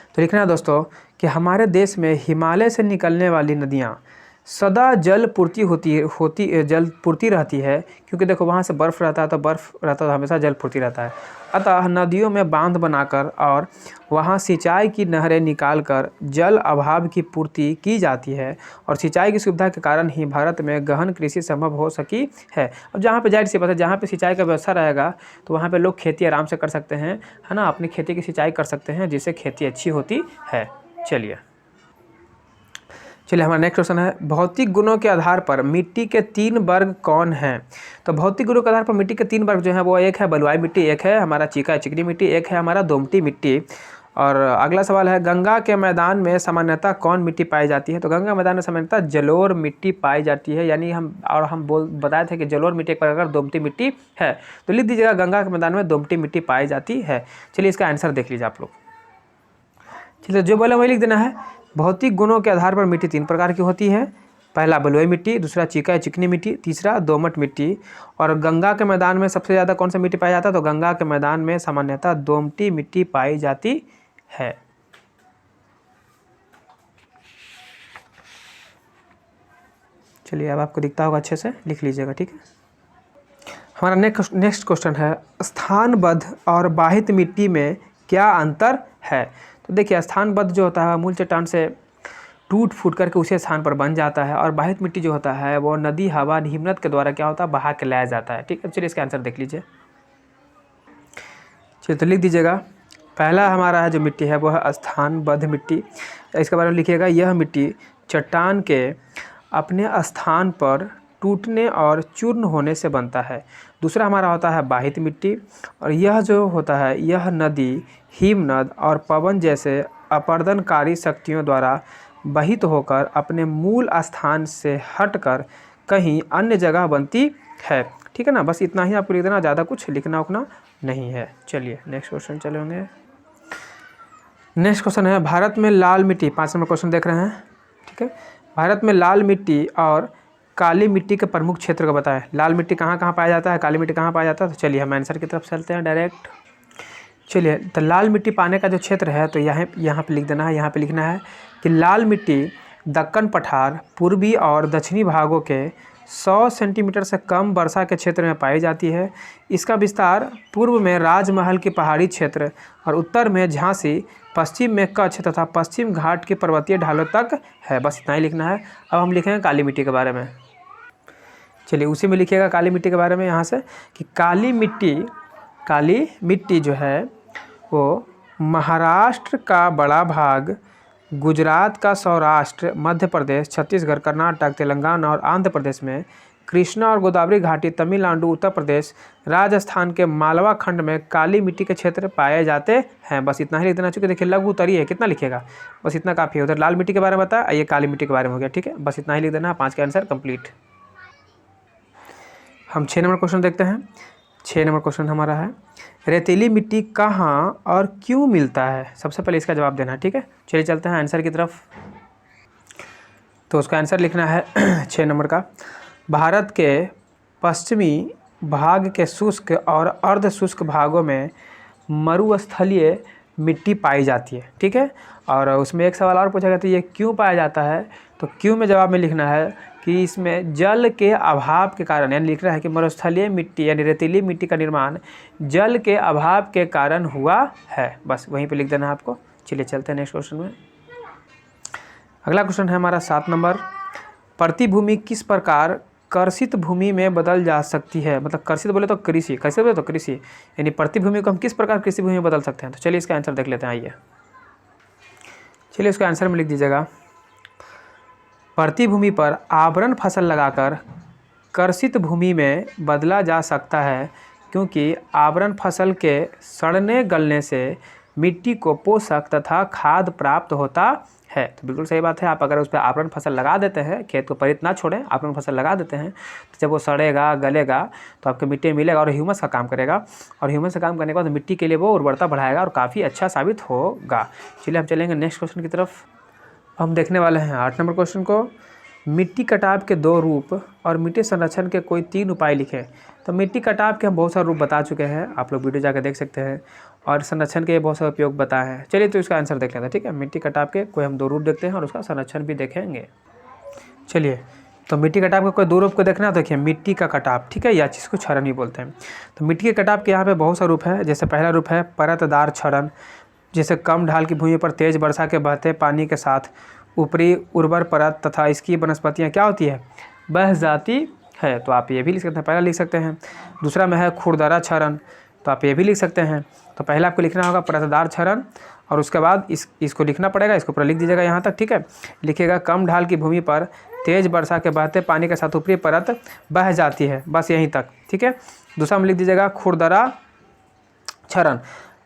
S1: तो लिखना है दोस्तों कि हमारे देश में हिमालय से निकलने वाली नदियाँ सदा जल पूर्ति रहती है, क्योंकि देखो वहाँ से बर्फ़ रहता है, तो बर्फ़ रहता है तो हमेशा जल पूर्ति रहता है। अतः नदियों में बांध बनाकर और वहाँ सिंचाई की नहरें निकालकर जल अभाव की पूर्ति की जाती है, और सिंचाई की सुविधा के कारण ही भारत में गहन कृषि संभव हो सकी है। अब जहाँ पे जाहिर सी बात है, जहाँ पे सिंचाई का व्यवस्था रहेगा तो वहाँ पे लोग खेती आराम से कर सकते हैं, है ना, अपनी खेती की सिंचाई कर सकते हैं, जिससे खेती अच्छी होती है। चलिए हमारा नेक्स्ट क्वेश्चन है, भौतिक गुणों के आधार पर मिट्टी के 3 वर्ग कौन हैं? तो भौतिक गुणों के आधार पर मिट्टी के 3 वर्ग जो है वो एक है बलुआई मिट्टी, एक है हमारा चिकनी मिट्टी, एक है हमारा दोमटी मिट्टी। और अगला सवाल है, गंगा के मैदान में सामान्यतः कौन मिट्टी पाई जाती है? तो गंगा मैदान में सामान्यतः जलोढ़ मिट्टी पाई जाती है, यानी हम बताए थे कि जलोढ़ मिट्टी एक प्रकार दोमटी मिट्टी है। तो लिख दीजिएगा, गंगा के मैदान में दोमटी मिट्टी पाई जाती है। चलिए इसका आंसर देख लीजिए आप लोग। चलिए जो बोला वही लिख देना है। भौतिक गुणों के आधार पर मिट्टी 3 प्रकार की होती है। पहला बलुई मिट्टी, दूसरा चिकनी मिट्टी, तीसरा दोमट मिट्टी। और गंगा के मैदान में सबसे ज़्यादा कौन सा मिट्टी पाया जाता है? तो गंगा के मैदान में सामान्यतः दोमटी मिट्टी पाई जाती है। चलिए अब आपको दिखता होगा, अच्छे से लिख लीजिएगा, ठीक है। हमारा नेक्स्ट क्वेश्चन है, स्थानबद्ध और बाहित मिट्टी में क्या अंतर है? तो देखिए, स्थानबद्ध जो होता है मूल चट्टान से टूट फूट करके उसी स्थान पर बन जाता है, और बाहित मिट्टी जो होता है वो नदी, हवा, हिमनद के द्वारा क्या होता है, बहा के लाया जाता है। ठीक है, चलिए इसका आंसर देख लीजिए। चलिए तो लिख दीजिएगा, पहला हमारा है जो मिट्टी है वो है स्थानबद्ध मिट्टी। इसके बारे में लिखिएगा, यह मिट्टी चट्टान के अपने स्थान पर टूटने और चूर्ण होने से बनता है। दूसरा हमारा होता है बाहित मिट्टी, और यह जो होता है यह नदी, हिमनद और पवन जैसे अपरदनकारी शक्तियों द्वारा बहित होकर अपने मूल स्थान से हटकर कहीं अन्य जगह बनती है। ठीक है ना, बस इतना ही आपको लिख देना, ज़्यादा कुछ लिखना उखना नहीं है। चलिए नेक्स्ट क्वेश्चन चलेंगे। नेक्स्ट क्वेश्चन है, भारत में लाल मिट्टी, 5 नंबर क्वेश्चन देख रहे हैं, ठीक है। भारत में लाल मिट्टी और काली मिट्टी के प्रमुख क्षेत्र को बताएं। लाल मिट्टी कहाँ कहाँ पाया जाता है, काली मिट्टी कहाँ पाया जाता है? तो चलिए हम आंसर की तरफ चलते हैं डायरेक्ट। चलिए तो लाल मिट्टी पाने का जो क्षेत्र है तो यहाँ पे लिख देना है, यहाँ पे लिखना है कि लाल मिट्टी दक्कन पठार, पूर्वी और दक्षिणी भागों के 100 सेंटीमीटर से कम वर्षा के क्षेत्र में पाई जाती है। इसका विस्तार पूर्व में राजमहल की पहाड़ी क्षेत्र और उत्तर में झांसी, पश्चिम में कच्छ तथा पश्चिम घाट की पर्वतीय ढालों तक है। बस इतना ही लिखना है। अब हम लिखेंगे काली मिट्टी के बारे में। चलिए उसी में लिखिएगा काली मिट्टी के बारे में यहाँ से कि काली मिट्टी जो है वो महाराष्ट्र का बड़ा भाग, गुजरात का सौराष्ट्र, मध्य प्रदेश, छत्तीसगढ़, कर्नाटक, तेलंगाना और आंध्र प्रदेश में, कृष्णा और गोदावरी घाटी, तमिलनाडु, उत्तर प्रदेश, राजस्थान के मालवा खंड में काली मिट्टी के क्षेत्र पाए जाते हैं। बस इतना ही लिख देना। चूँकि देखिए लघु उत्तरीय है, कितना लिखिएगा, बस इतना काफ़ी है। उधर लाल मिट्टी के बारे में बताया, ये काली मिट्टी के बारे में हो गया, ठीक है। बस इतना ही लिख देना, 5 का आंसर कंप्लीट। हम 6 नंबर क्वेश्चन देखते हैं। 6 नंबर क्वेश्चन हमारा है, रेतीली मिट्टी कहाँ और क्यों मिलता है? सबसे पहले इसका जवाब देना है, ठीक है। चलिए चलते हैं आंसर की तरफ। तो उसका आंसर लिखना है 6 नंबर का, भारत के पश्चिमी भाग के शुष्क और अर्ध शुष्क भागों में मरुस्थलीय मिट्टी पाई जाती है, ठीक है। और उसमें एक सवाल और पूछा गया था, ये क्यों पाया जाता है, तो क्यों में जवाब में लिखना है कि इसमें जल के अभाव के कारण, यानी लिख रहा है कि मरुस्थलीय मिट्टी यानी रेतीली मिट्टी का निर्माण जल के अभाव के कारण हुआ है, बस वहीं पे लिख देना है आपको। चलिए चलते हैं नेक्स्ट क्वेश्चन में। अगला क्वेश्चन है हमारा 7 नंबर। प्रतिभूमि किस प्रकार कर्षित भूमि में बदल जा सकती है, मतलब कर्षित बोले तो कृषि, कैसे बोले तो कृषि, यानी प्रतिभूमि को हम किस प्रकार कृषि भूमि में बदल सकते हैं। तो चलिए इसका आंसर देख लेते हैं, आइए। चलिए इसका आंसर में लिख दीजिएगा, प्रतिभूमि पर आवरण फसल लगाकर कर्षित भूमि में बदला जा सकता है, क्योंकि आवरण फसल के सड़ने गलने से मिट्टी को पोषक तथा खाद प्राप्त होता है। तो बिल्कुल सही बात है। आप अगर उस पर आवरण फसल लगा देते हैं, खेत को परित ना छोड़ें, आवरण फसल लगा देते हैं, तो जब वो सड़ेगा गलेगा तो आपको मिट्टी मिलेगा और ह्यूमस का काम करेगा, और ह्यूमस का काम करने के बाद मिट्टी के लिए वो उर्वरता बढ़ाएगा और काफ़ी अच्छा साबित होगा। चलिए हम चलेंगे नेक्स्ट क्वेश्चन की तरफ। हम देखने वाले हैं 8 नंबर क्वेश्चन को। मिट्टी कटाव के 2 रूप और मिट्टी संरक्षण के कोई 3 उपाय लिखें। तो मिट्टी कटाव के हम बहुत सारे रूप बता चुके हैं, आप लोग वीडियो जाकर देख सकते हैं, और संरक्षण के बहुत सारे उपयोग बताए हैं। चलिए तो इसका आंसर देख लेते हैं, ठीक है। मिट्टी कटाव के कोई हम 2 रूप देखते हैं और उसका संरक्षण भी देखेंगे। चलिए तो मिट्टी कटाव के कोई 2 रूप को देखना, देखिए मिट्टी का कटाव, ठीक है, या जिसको क्षरण भी बोलते हैं। तो मिट्टी के कटाव के यहाँ पे बहुत सा रूप है। जैसे पहला रूप है परतदार क्षरण, जैसे कम ढाल की भूमि पर तेज वर्षा के बहते पानी के साथ ऊपरी उर्वर परत तथा इसकी वनस्पतियाँ क्या होती है, बह जाती है। तो आप ये भी लिख सकते हैं, पहला लिख सकते हैं। दूसरा में है खुरदरा क्षरण, तो आप ये भी लिख सकते हैं। तो पहले आपको लिखना होगा परतदार क्षरण, और उसके बाद इसको लिखना पड़ेगा, इसको पूरा लिख दीजिएगा यहाँ तक, ठीक है। लिखिएगा कम ढाल की भूमि पर तेज वर्षा के बहते पानी के साथ ऊपरी परत बह जाती है, बस यहीं तक, ठीक है। दूसरा में लिख दीजिएगा खुरदरा क्षरण,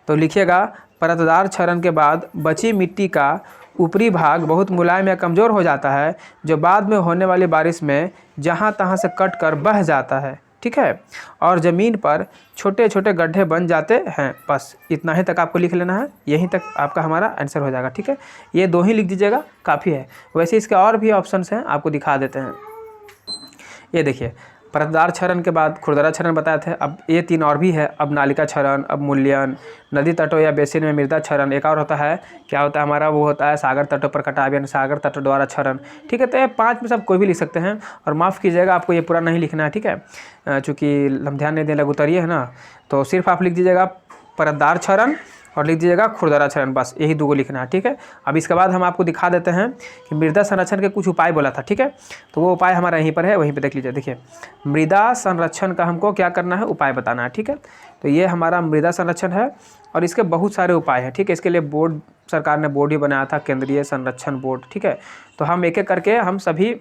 S1: तो लिखिएगा परतदार क्षरण के बाद बची मिट्टी का ऊपरी भाग बहुत मुलायम या कमज़ोर हो जाता है, जो बाद में होने वाली बारिश में जहाँ तहाँ से कट कर बह जाता है, ठीक है, और ज़मीन पर छोटे छोटे गड्ढे बन जाते हैं। बस इतना ही तक आपको लिख लेना है, यहीं तक आपका हमारा आंसर हो जाएगा, ठीक है। ये 2 ही लिख दीजिएगा, काफ़ी है। वैसे इसके और भी ऑप्शंस हैं, आपको दिखा देते हैं। ये देखिए परतदार क्षरण के बाद खुरदरा क्षरण बताए थे, अब ये 3 और भी है। अब नालिका क्षरण, अब मूल्यन, नदी तटों या बेसिन में मृदा क्षरण, एक और होता है, क्या होता है हमारा, वो होता है सागर तटों पर कटाव यानी सागर तटों द्वारा क्षरण, ठीक है। तो ये 5 में से आप कोई भी लिख सकते हैं, और माफ़ कीजिएगा आपको ये पूरा नहीं लिखना है, ठीक है, चूँकि हम ध्यान नहीं देने लगे उतरिए है ना, तो सिर्फ आप लिख दीजिएगा परतदार क्षरण और लिख दीजिएगा खुरदरा क्षरण, बस यही 2 को लिखना है, ठीक है। अब इसके बाद हम आपको दिखा देते हैं कि मृदा संरक्षण के कुछ उपाय बोला था, ठीक है। तो वो उपाय हमारा यहीं पर है, वहीं पे देख लीजिए। देखिए मृदा संरक्षण का हमको क्या करना है, उपाय बताना है, ठीक है। तो ये हमारा मृदा संरक्षण है और इसके बहुत सारे उपाय हैं, ठीक है। इसके लिए बोर्ड, सरकार ने बोर्ड ही बनाया था, केंद्रीय संरक्षण बोर्ड, ठीक है। तो हम एक एक करके हम सभी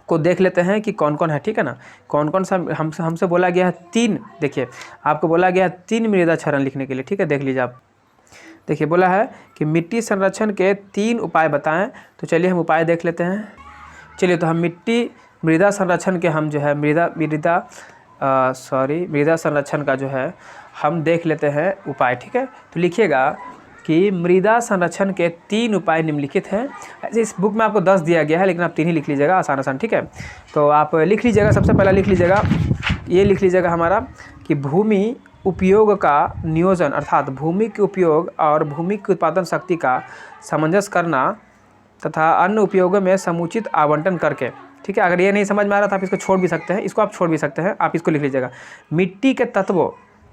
S1: को देख लेते हैं कि कौन कौन है, ठीक है ना। कौन कौन सा हमसे बोला गया है 3, देखिए आपको बोला गया है 3 मृदा क्षरण लिखने के लिए, ठीक है। देख लीजिए आप, देखिए बोला है कि मिट्टी संरक्षण के 3 उपाय बताएं। तो चलिए हम उपाय देख लेते हैं। चलिए तो हम मृदा संरक्षण के हम जो है मृदा संरक्षण का जो है हम देख लेते हैं उपाय, ठीक है। तो लिखिएगा कि मृदा संरक्षण के 3 उपाय निम्नलिखित हैं। ऐसे इस बुक में आपको 10 दिया गया है, लेकिन आप 3 ही लिख लीजिएगा, आसान, ठीक है। तो आप लिख लीजिएगा, सबसे पहला लिख लीजिएगा, ये लिख लीजिएगा हमारा कि भूमि उपयोग का नियोजन, अर्थात भूमि के उपयोग और भूमि की उत्पादन शक्ति का सामंजस्य करना तथा अन्य उपयोगों में समुचित आवंटन करके, ठीक है। अगर ये नहीं समझ में आ रहा था आप इसको छोड़ भी सकते हैं, इसको आप छोड़ भी सकते हैं, आप इसको लिख लीजिएगा मिट्टी के तत्वों,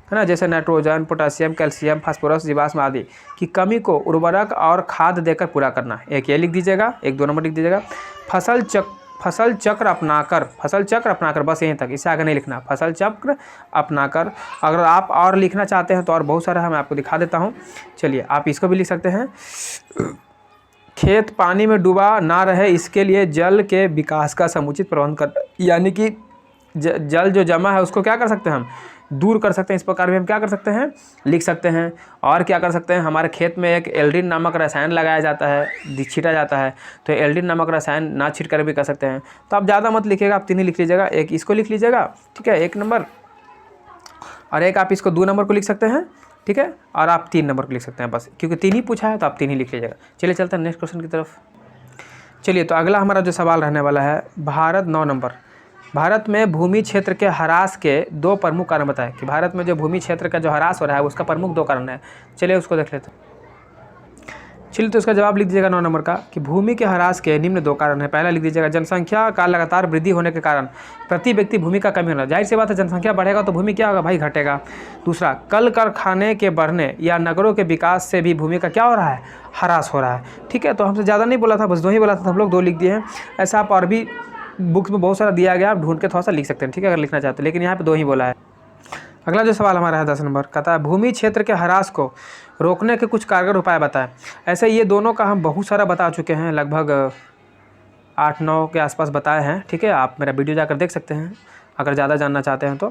S1: है ना, जैसे नाइट्रोजन, पोटासियम, कैल्शियम, फास्फोरस, जीवाश्म आदि की कमी को उर्वरक और खाद देकर पूरा करना। एक ये लिख दीजिएगा, एक 2 नंबर लिख दीजिएगा। फसल चक्र अपनाकर, बस यहीं तक, इससे आगे नहीं लिखना। फसल चक्र अपनाकर, अगर आप और लिखना चाहते हैं तो और बहुत सारा है, मैं आपको दिखा देता हूँ। चलिए आप इसको भी लिख सकते हैं। खेत पानी में डूबा ना रहे, इसके लिए जल के विकास का समुचित प्रबंध कर, यानी कि जल जो जमा है उसको क्या कर सकते हैं हम, दूर कर सकते हैं। इस प्रकार भी हम क्या कर सकते हैं, लिख सकते हैं। और क्या कर सकते हैं, हमारे खेत में एक एल्ड्रिन नामक रसायन लगाया जाता है, छीटा जाता है, तो एल्ड्रिन नामक रसायन ना छीट कर भी कर सकते हैं। तो आप ज़्यादा मत लिखिएगा, आप 3 ही लिख लीजिएगा। एक इसको लिख लीजिएगा, ठीक है, 1 नंबर, और एक आप इसको 2 नंबर को लिख सकते हैं, ठीक है, और आप 3 नंबर को लिख सकते हैं, बस क्योंकि 3 ही पूछा है तो आप 3 ही लिख लीजिएगा। चलिए चलते हैं नेक्स्ट क्वेश्चन की तरफ। चलिए तो अगला हमारा जो सवाल रहने वाला है भारत 9 नंबर, भारत में भूमि क्षेत्र के ह्रास के 2 प्रमुख कारण बताएं, कि भारत में जो भूमि क्षेत्र का जो ह्रास हो रहा है उसका प्रमुख 2 कारण है। चलिए उसको देख लेते हैं। चलिए तो इसका जवाब लिख दीजिएगा 9 नंबर का, कि भूमि के ह्रास के निम्न 2 कारण है। पहला लिख दीजिएगा जनसंख्या का लगातार वृद्धि होने के कारण प्रति व्यक्ति भूमि का कमी होना। जाहिर सी बात है, जनसंख्या बढ़ेगा तो भूमि क्या होगा भाई, घटेगा। दूसरा, कल कारखाने के बढ़ने या नगरों के विकास से भी भूमि का क्या हो रहा है, ह्रास हो रहा है। ठीक है, तो हमसे ज़्यादा नहीं बोला था, बस 2 ही बोला था, हम लोग 2 लिख दिए हैं। ऐसा आप और भी बुक्स में बहुत सारा दिया गया, आप ढूंढ के थोड़ा सा लिख सकते हैं, ठीक है, अगर लिखना चाहते हैं, लेकिन यहाँ पे 2 ही बोला है। अगला जो सवाल हमारा है 10 नंबर, कहता है भूमि क्षेत्र के ह्रास को रोकने के कुछ कारगर उपाय बताएं। ऐसे ये दोनों का हम बहुत सारा बता चुके हैं, लगभग 8-9 के आसपास बताए हैं। ठीक है, आप मेरा वीडियो जाकर देख सकते हैं अगर ज़्यादा जानना चाहते हैं तो,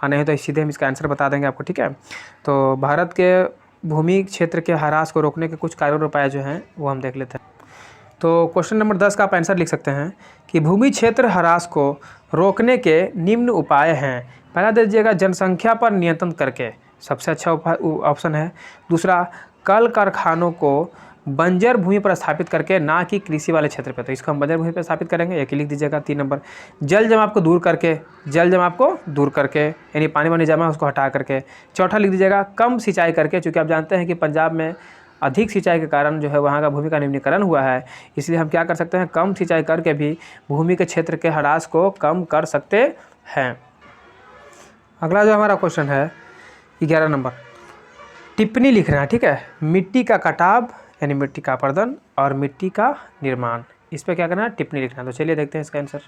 S1: और नहीं तो सीधे हम इसका आंसर बता देंगे आपको। ठीक है, तो भारत के भूमि क्षेत्र के ह्रास को रोकने के कुछ कारगर उपाय जो हैं वो हम देख लेते हैं। तो क्वेश्चन नंबर 10 का आप आंसर लिख सकते हैं कि भूमि क्षेत्र ह्रास को रोकने के निम्न उपाय हैं। पहला दे दीजिएगा जनसंख्या पर नियंत्रण करके, सबसे अच्छा ऑप्शन है। दूसरा, कल कारखानों को बंजर भूमि पर स्थापित करके, ना कि कृषि वाले क्षेत्र पर, तो इसको हम बंजर भूमि पर स्थापित करेंगे, एक ही लिख दीजिएगा। 3 नंबर, जल जमाव को दूर करके, जल जमाव को दूर करके यानी पानी वानी जमा उसको हटा करके। चौथा लिख दीजिएगा कम सिंचाई करके, चूँकि आप जानते हैं कि पंजाब में अधिक सिंचाई के कारण जो है वहाँ का भूमि का निम्नीकरण हुआ है, इसलिए हम क्या कर सकते हैं, कम सिंचाई करके भी भूमि के क्षेत्र के ह्रास को कम कर सकते हैं। अगला जो हमारा क्वेश्चन है 11 नंबर, टिप्पणी लिखना है। ठीक है, मिट्टी का कटाव यानी मिट्टी का अपरदन और मिट्टी का निर्माण, इस पर क्या करना है, टिप्पणी लिखना। तो चलिए देखते हैं इसका आंसर।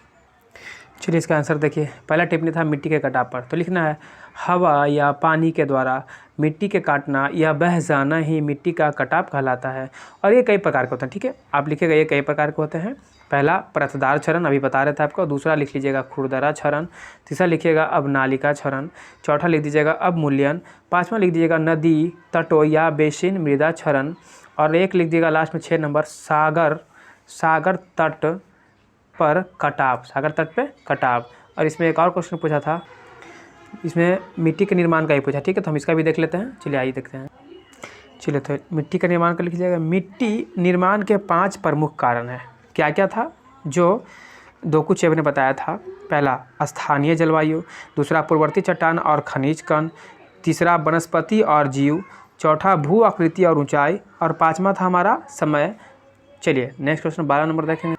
S1: चलिए इसका आंसर देखिए, पहला टिप्पणी था मिट्टी के कटाव पर, तो लिखना है हवा या पानी के द्वारा मिट्टी के काटना या बह जाना ही मिट्टी का कटाव कहलाता है। और ये कई प्रकार के होते हैं। ठीक है, आप लिखिएगा ये कई प्रकार के होते हैं। पहला परतदार क्षरण, अभी बता रहे थे आपको। दूसरा लिख लीजिएगा खुरदरा क्षरण। तीसरा लिखिएगा अवनालिका क्षरण। चौथा लिख दीजिएगा अवमूल्यन। 5वां लिख दीजिएगा नदी तटों या बेसिन मृदा क्षरण। और एक लिख दीजिएगा लास्ट में 6 नंबर सागर तट पर कटाव, सागर तट पे कटाव। और इसमें एक और क्वेश्चन पूछा था, इसमें मिट्टी के निर्माण का ही पूछा। ठीक है, तो हम इसका भी देख लेते हैं। चलिए आइए देखते हैं। चलिए तो मिट्टी का निर्माण का लिख लीजिएगा। मिट्टी निर्माण के 5 प्रमुख कारण हैं। क्या क्या था, जो दोकुचेव ने बताया था। पहला स्थानीय जलवायु, दूसरा पूर्ववर्ती चट्टान और खनिज कण, तीसरा वनस्पति और जीव, चौथा भू आकृति और ऊंचाई, और 5वां था हमारा समय। चलिए नेक्स्ट क्वेश्चन 12 नंबर देखेंगे।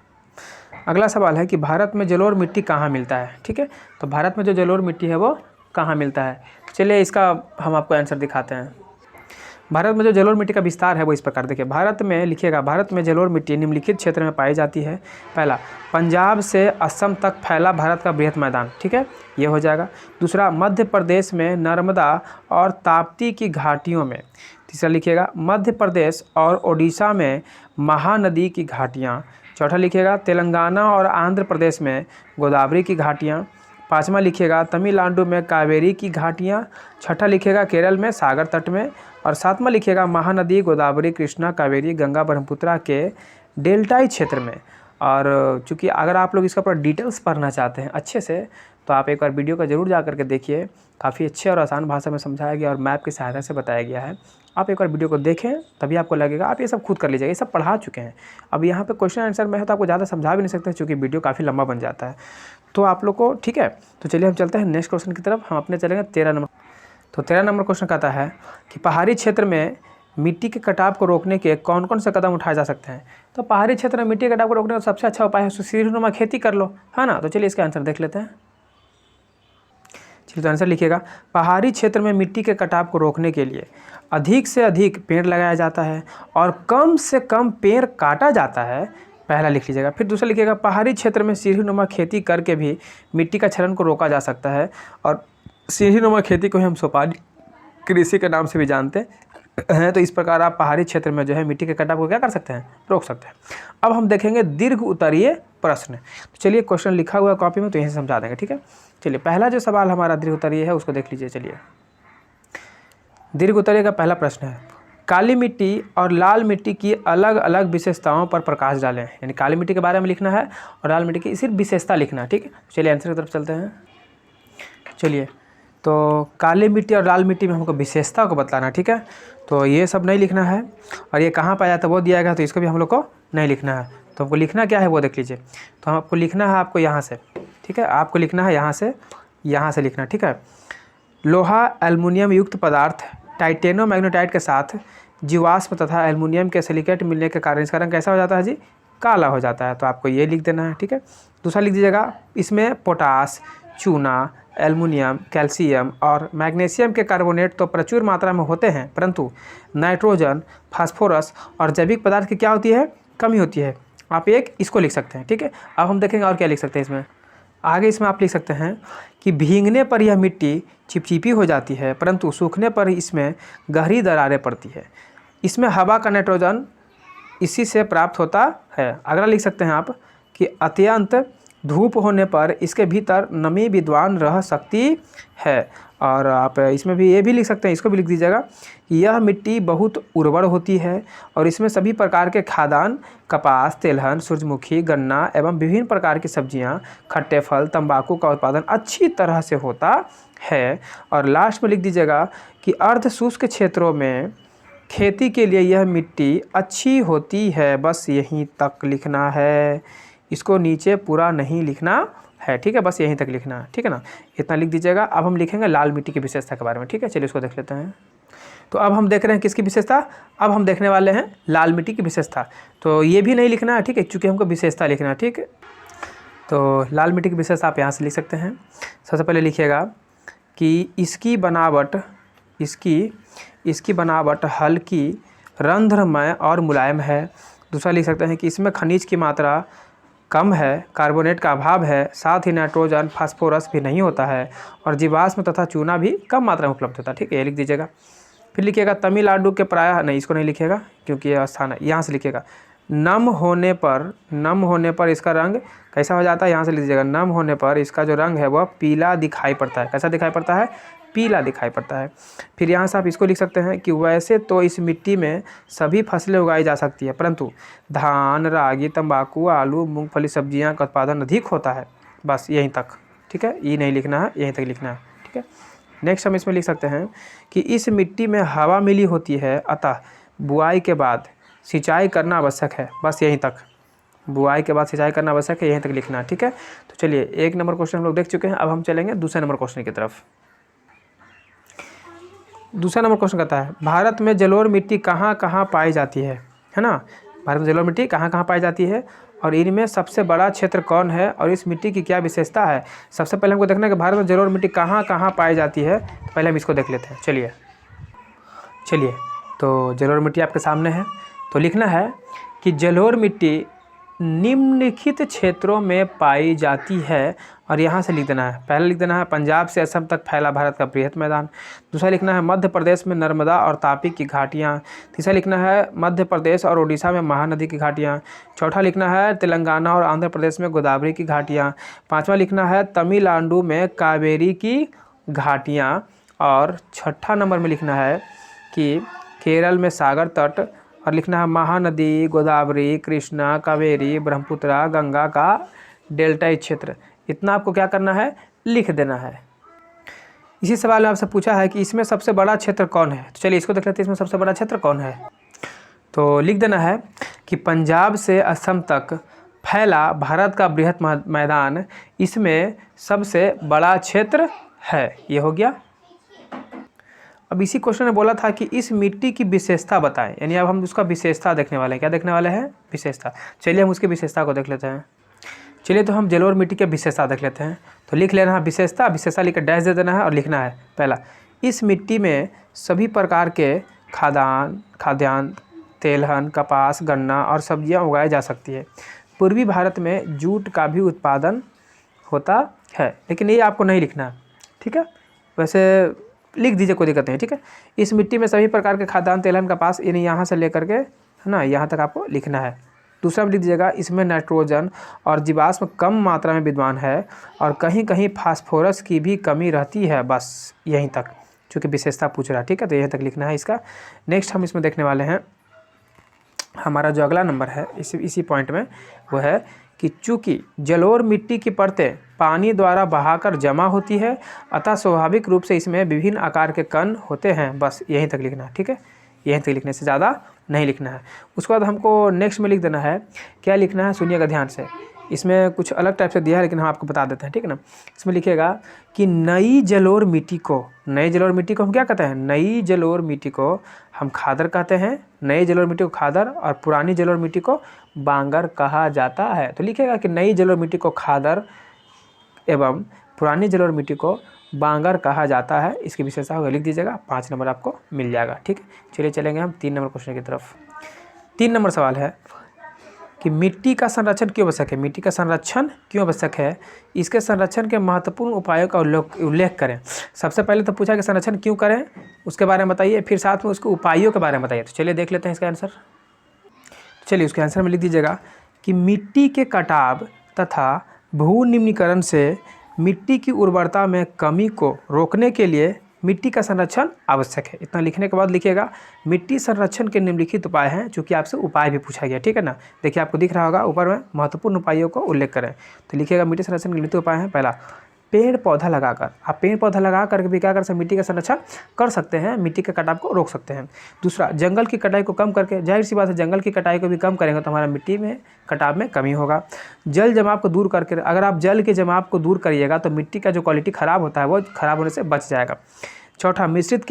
S1: अगला सवाल है कि भारत में जलोढ़ मिट्टी कहाँ मिलता है। ठीक है, तो भारत में जो जलोढ़ मिट्टी है वो कहाँ मिलता है। चलिए इसका हम आपको आंसर दिखाते हैं। भारत में जो जलोढ़ मिट्टी का विस्तार है वो इस प्रकार देखिए। भारत में लिखिएगा, भारत में जलोढ़ मिट्टी निम्नलिखित क्षेत्र में पाई जाती है। पहला, पंजाब से असम तक फैला भारत का बृहद मैदान। ठीक है, ये हो जाएगा। दूसरा, मध्य प्रदेश में नर्मदा और ताप्ती की घाटियों में। तीसरा लिखिएगा, मध्य प्रदेश और ओडिशा में महानदी की घाटियाँ। चौथा लिखिएगा, तेलंगाना और आंध्र प्रदेश में गोदावरी की घाटियाँ। 5वां लिखिएगा, तमिलनाडु में कावेरी की घाटियाँ। छठा लिखिएगा, केरल में सागर तट में। और 7वां लिखिएगा, महानदी गोदावरी कृष्णा कावेरी गंगा ब्रह्मपुत्रा के डेल्टाई क्षेत्र में। और चूँकि अगर आप लोग इसका पूरा डिटेल्स पढ़ना चाहते हैं अच्छे से, तो आप एक बार वीडियो का ज़रूर जा करके देखिए। काफ़ी अच्छे और आसान भाषा में समझाया गया और मैप की सहायता से बताया गया है। आप एक बार वीडियो को देखें, तभी आपको लगेगा। आप ये सब खुद कर लीजिएगा, ये सब पढ़ा चुके हैं। अब यहाँ पे क्वेश्चन आंसर में है तो आपको ज़्यादा समझा भी नहीं सकते, क्योंकि वीडियो काफ़ी लंबा बन जाता है तो आप लोग को। ठीक है, तो चलिए हम चलते हैं नेक्स्ट क्वेश्चन की तरफ। हम अपने चलेंगे 13 नंबर। तो 13 नंबर क्वेश्चन कहता है कि पहाड़ी क्षेत्र में मिट्टी के कटाव को रोकने के कौन कौन से कदम उठाए जा सकते हैं। तो पहाड़ी क्षेत्र में मिट्टी के कटाव को रोकने का सबसे अच्छा उपाय है सीढ़ीनुमा खेती कर लो, है ना। तो चलिए इसका आंसर देख लेते हैं। चलिए तो आंसर लिखिएगा, पहाड़ी क्षेत्र में मिट्टी के कटाव को रोकने के लिए अधिक से अधिक पेड़ लगाया जाता है और कम से कम पेड़ काटा जाता है। पहला लिख लीजिएगा। फिर दूसरा लिखिएगा, पहाड़ी क्षेत्र में सीढ़ीनुमा खेती करके भी मिट्टी का क्षरण को रोका जा सकता है। और सीढ़ीनुमा खेती को हम सोपानी कृषि के नाम से भी जानते हैं। तो इस प्रकार आप पहाड़ी क्षेत्र में जो है मिट्टी के कटाव को क्या कर सकते हैं, रोक सकते हैं। अब हम देखेंगे दीर्घ उत्तरीय प्रश्न। तो चलिए क्वेश्चन लिखा हुआ है कॉपी में, तो यहीं से समझा देंगे। ठीक है, चलिए पहला जो सवाल हमारा दीर्घ उत्तरीय है उसको देख लीजिए। चलिए दीर्घ उत्तरीय का पहला प्रश्न है, काली मिट्टी और लाल मिट्टी की अलग अलग विशेषताओं पर प्रकाश डालें। यानी काली मिट्टी के बारे में लिखना है और लाल मिट्टी की सिर्फ विशेषता लिखना है। ठीक है, चलिए आंसर की तरफ चलते हैं। चलिए तो काली मिट्टी और लाल मिट्टी में हमको विशेषता को बताना। ठीक है, तो ये सब नहीं लिखना है, और ये कहाँ पाया जाता है वो दिया गया, तो इसको भी हम लोग को नहीं लिखना है। तो हमको लिखना क्या है वो देख लीजिए। तो हम आपको लिखना है आपको यहाँ से, ठीक है, आपको लिखना है यहाँ से लिखना, ठीक है। लोहा एल्युमिनियम युक्त पदार्थ टाइटेनो मैग्नेटाइट के साथ जीवाश्म तथा एल्युमिनियम के सिलिकेट मिलने के कारण इसका रंग कैसा हो जाता है जी, काला हो जाता है। तो आपको ये लिख देना है, ठीक है। दूसरा लिख दीजिएगा, इसमें पोटास, चूना, एल्युमिनियम, कैल्शियम और मैग्नीशियम के कार्बोनेट तो प्रचुर मात्रा में होते हैं, परंतु नाइट्रोजन, फास्फोरस और जैविक पदार्थ की क्या होती है, कमी होती है। आप एक इसको लिख सकते हैं, ठीक है। अब हम देखेंगे और क्या लिख सकते हैं इसमें। आगे इसमें आप लिख सकते हैं कि भीगने पर यह मिट्टी चिपचिपी हो जाती है, परंतु सूखने पर इसमें गहरी दरारें पड़ती है। इसमें हवा का नाइट्रोजन इसी से प्राप्त होता है। अगला लिख सकते हैं आप कि अत्यंत धूप होने पर इसके भीतर नमी विद्वान रह सकती है। और आप इसमें भी ये भी लिख सकते हैं, इसको भी लिख दीजिएगा कि यह मिट्टी बहुत उर्वर होती है और इसमें सभी प्रकार के खाद्यान्न, कपास, तेलहन, सूरजमुखी, गन्ना एवं विभिन्न प्रकार की सब्जियां, खट्टे फल, तंबाकू का उत्पादन अच्छी तरह से होता है। और लास्ट में लिख दीजिएगा कि अर्ध शुष्क क्षेत्रों में खेती के लिए यह मिट्टी अच्छी होती है। बस यहीं तक लिखना है, इसको नीचे पूरा नहीं लिखना है, ठीक है, बस यहीं तक लिखना है, ठीक है ना, इतना लिख दीजिएगा। अब हम लिखेंगे लाल मिट्टी की विशेषता के बारे में, ठीक है। चलिए इसको देख लेते हैं। तो अब हम देख रहे हैं किसकी विशेषता, अब हम देखने वाले हैं लाल मिट्टी की विशेषता। तो ये भी नहीं लिखना है, ठीक है, चूँकि हमको विशेषता लिखना है, ठीक है। तो लाल मिट्टी की विशेषता आप यहाँ से लिख सकते हैं। सबसे पहले लिखिएगा कि इसकी बनावट हल्की, रंध्रमय और मुलायम है। दूसरा लिख सकते हैं कि इसमें खनिज की मात्रा कम है, कार्बोनेट का अभाव है, साथ ही नाइट्रोजन, फास्फोरस भी नहीं होता है और जीवाश्म तथा चूना भी कम मात्रा में उपलब्ध होता है, ठीक है, ये लिख दीजिएगा। फिर लिखिएगा तमिलनाडु के प्रायः, नहीं इसको नहीं लिखिएगा क्योंकि यह स्थान है, यहाँ से लिखिएगा नम होने पर इसका रंग कैसा हो जाता है, यहाँ से लिख दीजिएगा नम होने पर इसका जो रंग है वह पीला दिखाई पड़ता है। कैसा दिखाई पड़ता है, पीला दिखाई पड़ता है। फिर यहाँ से आप इसको लिख सकते हैं कि वैसे तो इस मिट्टी में सभी फसलें उगाई जा सकती है, परंतु धान, रागी, तंबाकू, आलू, मूंगफली, सब्जियां का उत्पादन अधिक होता है। बस यहीं तक, ठीक है, ये नहीं लिखना है, यहीं तक लिखना है, ठीक है। नेक्स्ट हम इसमें लिख सकते हैं कि इस मिट्टी में हवा मिली होती है, अतः बुआई के बाद सिंचाई करना आवश्यक है। बस यहीं तक, बुआई के बाद सिंचाई करना आवश्यक है, यहीं तक लिखना है, ठीक है। तो चलिए 1 नंबर क्वेश्चन हम लोग देख चुके हैं। अब हम चलेंगे दूसरे नंबर क्वेश्चन की तरफ। दूसरा नंबर क्वेश्चन कहता है भारत में जलोढ़ मिट्टी कहाँ कहाँ पाई जाती है ना। भारत में जलोढ़ मिट्टी कहाँ कहाँ पाई जाती है और इनमें सबसे बड़ा क्षेत्र कौन है और इस मिट्टी की क्या विशेषता है। सबसे पहले हमको देखना है कि भारत में जलोढ़ मिट्टी कहाँ कहाँ पाई जाती है। तो पहले हम इसको देख लेते हैं। चलिए तो जलोढ़ मिट्टी आपके सामने है। तो लिखना है कि जलोढ़ मिट्टी निम्नलिखित क्षेत्रों में पाई जाती है और यहाँ से लिख देना है। पहले लिख देना है पंजाब से असम तक फैला भारत का बृहद मैदान। दूसरा लिखना है मध्य प्रदेश में नर्मदा और तापी की घाटियाँ। तीसरा लिखना है मध्य प्रदेश और उड़ीसा में महानदी की घाटियाँ। चौथा लिखना है तेलंगाना और आंध्र प्रदेश में गोदावरी की घाटियाँ। पाँचवा लिखना है तमिलनाडु में कावेरी की घाटियाँ। और छठा नंबर में लिखना है कि केरल में सागर तट। और लिखना है महानदी, गोदावरी, कृष्णा, कावेरी, ब्रह्मपुत्रा, गंगा का डेल्टाई क्षेत्र। इतना आपको क्या करना है, लिख देना है। इसी सवाल में आपसे पूछा है कि इसमें सबसे बड़ा क्षेत्र कौन है। तो चलिए इसको देख लेते हैं, इसमें सबसे बड़ा क्षेत्र कौन है। तो लिख देना है कि पंजाब से असम तक फैला भारत का बृहद मैदान इसमें सबसे बड़ा क्षेत्र है। ये हो गया। अब इसी क्वेश्चन में बोला था कि इस मिट्टी की विशेषता बताएं, यानी अब हम उसका विशेषता देखने वाले हैं। क्या देखने वाले हैं, विशेषता। चलिए हम उसकी विशेषता को देख लेते हैं। चलिए तो हम जलोढ़ मिट्टी की विशेषता देख लेते हैं। तो लिख लेना है विशेषता लिखकर डैश दे देना है और लिखना है पहला, इस मिट्टी में सभी प्रकार के खाद्यान्न, तेलहन, कपास, गन्ना और सब्जियां उगाई जा सकती है। पूर्वी भारत में जूट का भी उत्पादन होता है, लेकिन ये आपको नहीं लिखना है, ठीक है। वैसे लिख दीजिए, कोई दिक्कत नहीं, ठीक है। इस मिट्टी में सभी प्रकार के खाद्यान्न, तेलहन, कपास, यानी यहाँ से लेकर के है ना, यहाँ तक आपको लिखना है। दूसरा में लिख दीजिएगा इसमें नाइट्रोजन और जीवाश्म कम मात्रा में विद्वान है और कहीं कहीं फास्फोरस की भी कमी रहती है। बस यहीं तक, चूँकि विशेषता पूछ रहा है, ठीक है, तो यहीं तक लिखना है इसका। नेक्स्ट हम इसमें देखने वाले हैं, हमारा जो अगला नंबर है इसी पॉइंट में, वो है कि चूँकि जलोढ़ मिट्टी की परतें पानी द्वारा बहाकर जमा होती है, अतः स्वाभाविक रूप से इसमें विभिन्न आकार के कण होते हैं। बस यहीं तक लिखना है, ठीक है, यहीं तक लिखने से ज़्यादा नहीं लिखना है। उसके बाद हमको नेक्स्ट में लिख देना है, क्या लिखना है, सुनिएगा ध्यान से, इसमें कुछ अलग टाइप से दिया है लेकिन हम आपको बता देते हैं, ठीक है ना। इसमें लिखिएगा कि नई जलोढ़ मिट्टी को हम क्या कहते हैं, नई जलोढ़ मिट्टी को हम खादर कहते हैं, नई जलोढ़ मिट्टी को खादर और पुरानी जलोढ़ मिट्टी को बांगर कहा जाता है। तो लिखिएगा कि नई जलोढ़ मिट्टी को खादर एवं पुरानी जलोढ़ मिट्टी को बांगर कहा जाता है। इसकी विशेषता होगा लिख दीजिएगा, 5 नंबर आपको मिल जाएगा, ठीक है। चलिए चलेंगे हम 3 नंबर क्वेश्चन की तरफ। 3 नंबर सवाल है कि मिट्टी का संरक्षण क्यों आवश्यक है, मिट्टी का संरक्षण क्यों आवश्यक है, इसके संरक्षण के महत्वपूर्ण उपायों का उल्लेख करें। सबसे पहले तो पूछा कि संरक्षण क्यों करें, उसके बारे में बताइए, फिर साथ में उसके उपायों के बारे में बताइए। तो चलिए देख लेते हैं इसका आंसर। चलिए उसके आंसर में लिख दीजिएगा कि मिट्टी के कटाव तथा भू निम्नीकरण से मिट्टी की उर्वरता में कमी को रोकने के लिए मिट्टी का संरक्षण आवश्यक है। इतना लिखने के बाद लिखिएगा मिट्टी संरक्षण के निम्नलिखित उपाय हैं, चूँकि आपसे उपाय भी पूछा गया, ठीक है ना। देखिए आपको दिख रहा होगा ऊपर में महत्वपूर्ण उपायों को उल्लेख करें। तो लिखिएगा मिट्टी संरक्षण के निम्नलिखित उपाय हैं। पहला, पेड़ पौधा लगाकर, आप पेड़ पौधा लगा करके भी क्या कर सकते, मिट्टी का संरक्षण कर सकते हैं, मिट्टी के कटाव को रोक सकते हैं। दूसरा, जंगल की कटाई को कम करके, जाहिर सी बात है जंगल की कटाई को भी कम करेंगे तो हमारा मिट्टी में कटाव में कमी होगा। जल जमाव को दूर करके, अगर आप जल के जमाव को दूर करिएगा तो मिट्टी का जो क्वालिटी ख़राब होता है वो खराब होने से बच जाएगा। चौथा, मिश्रित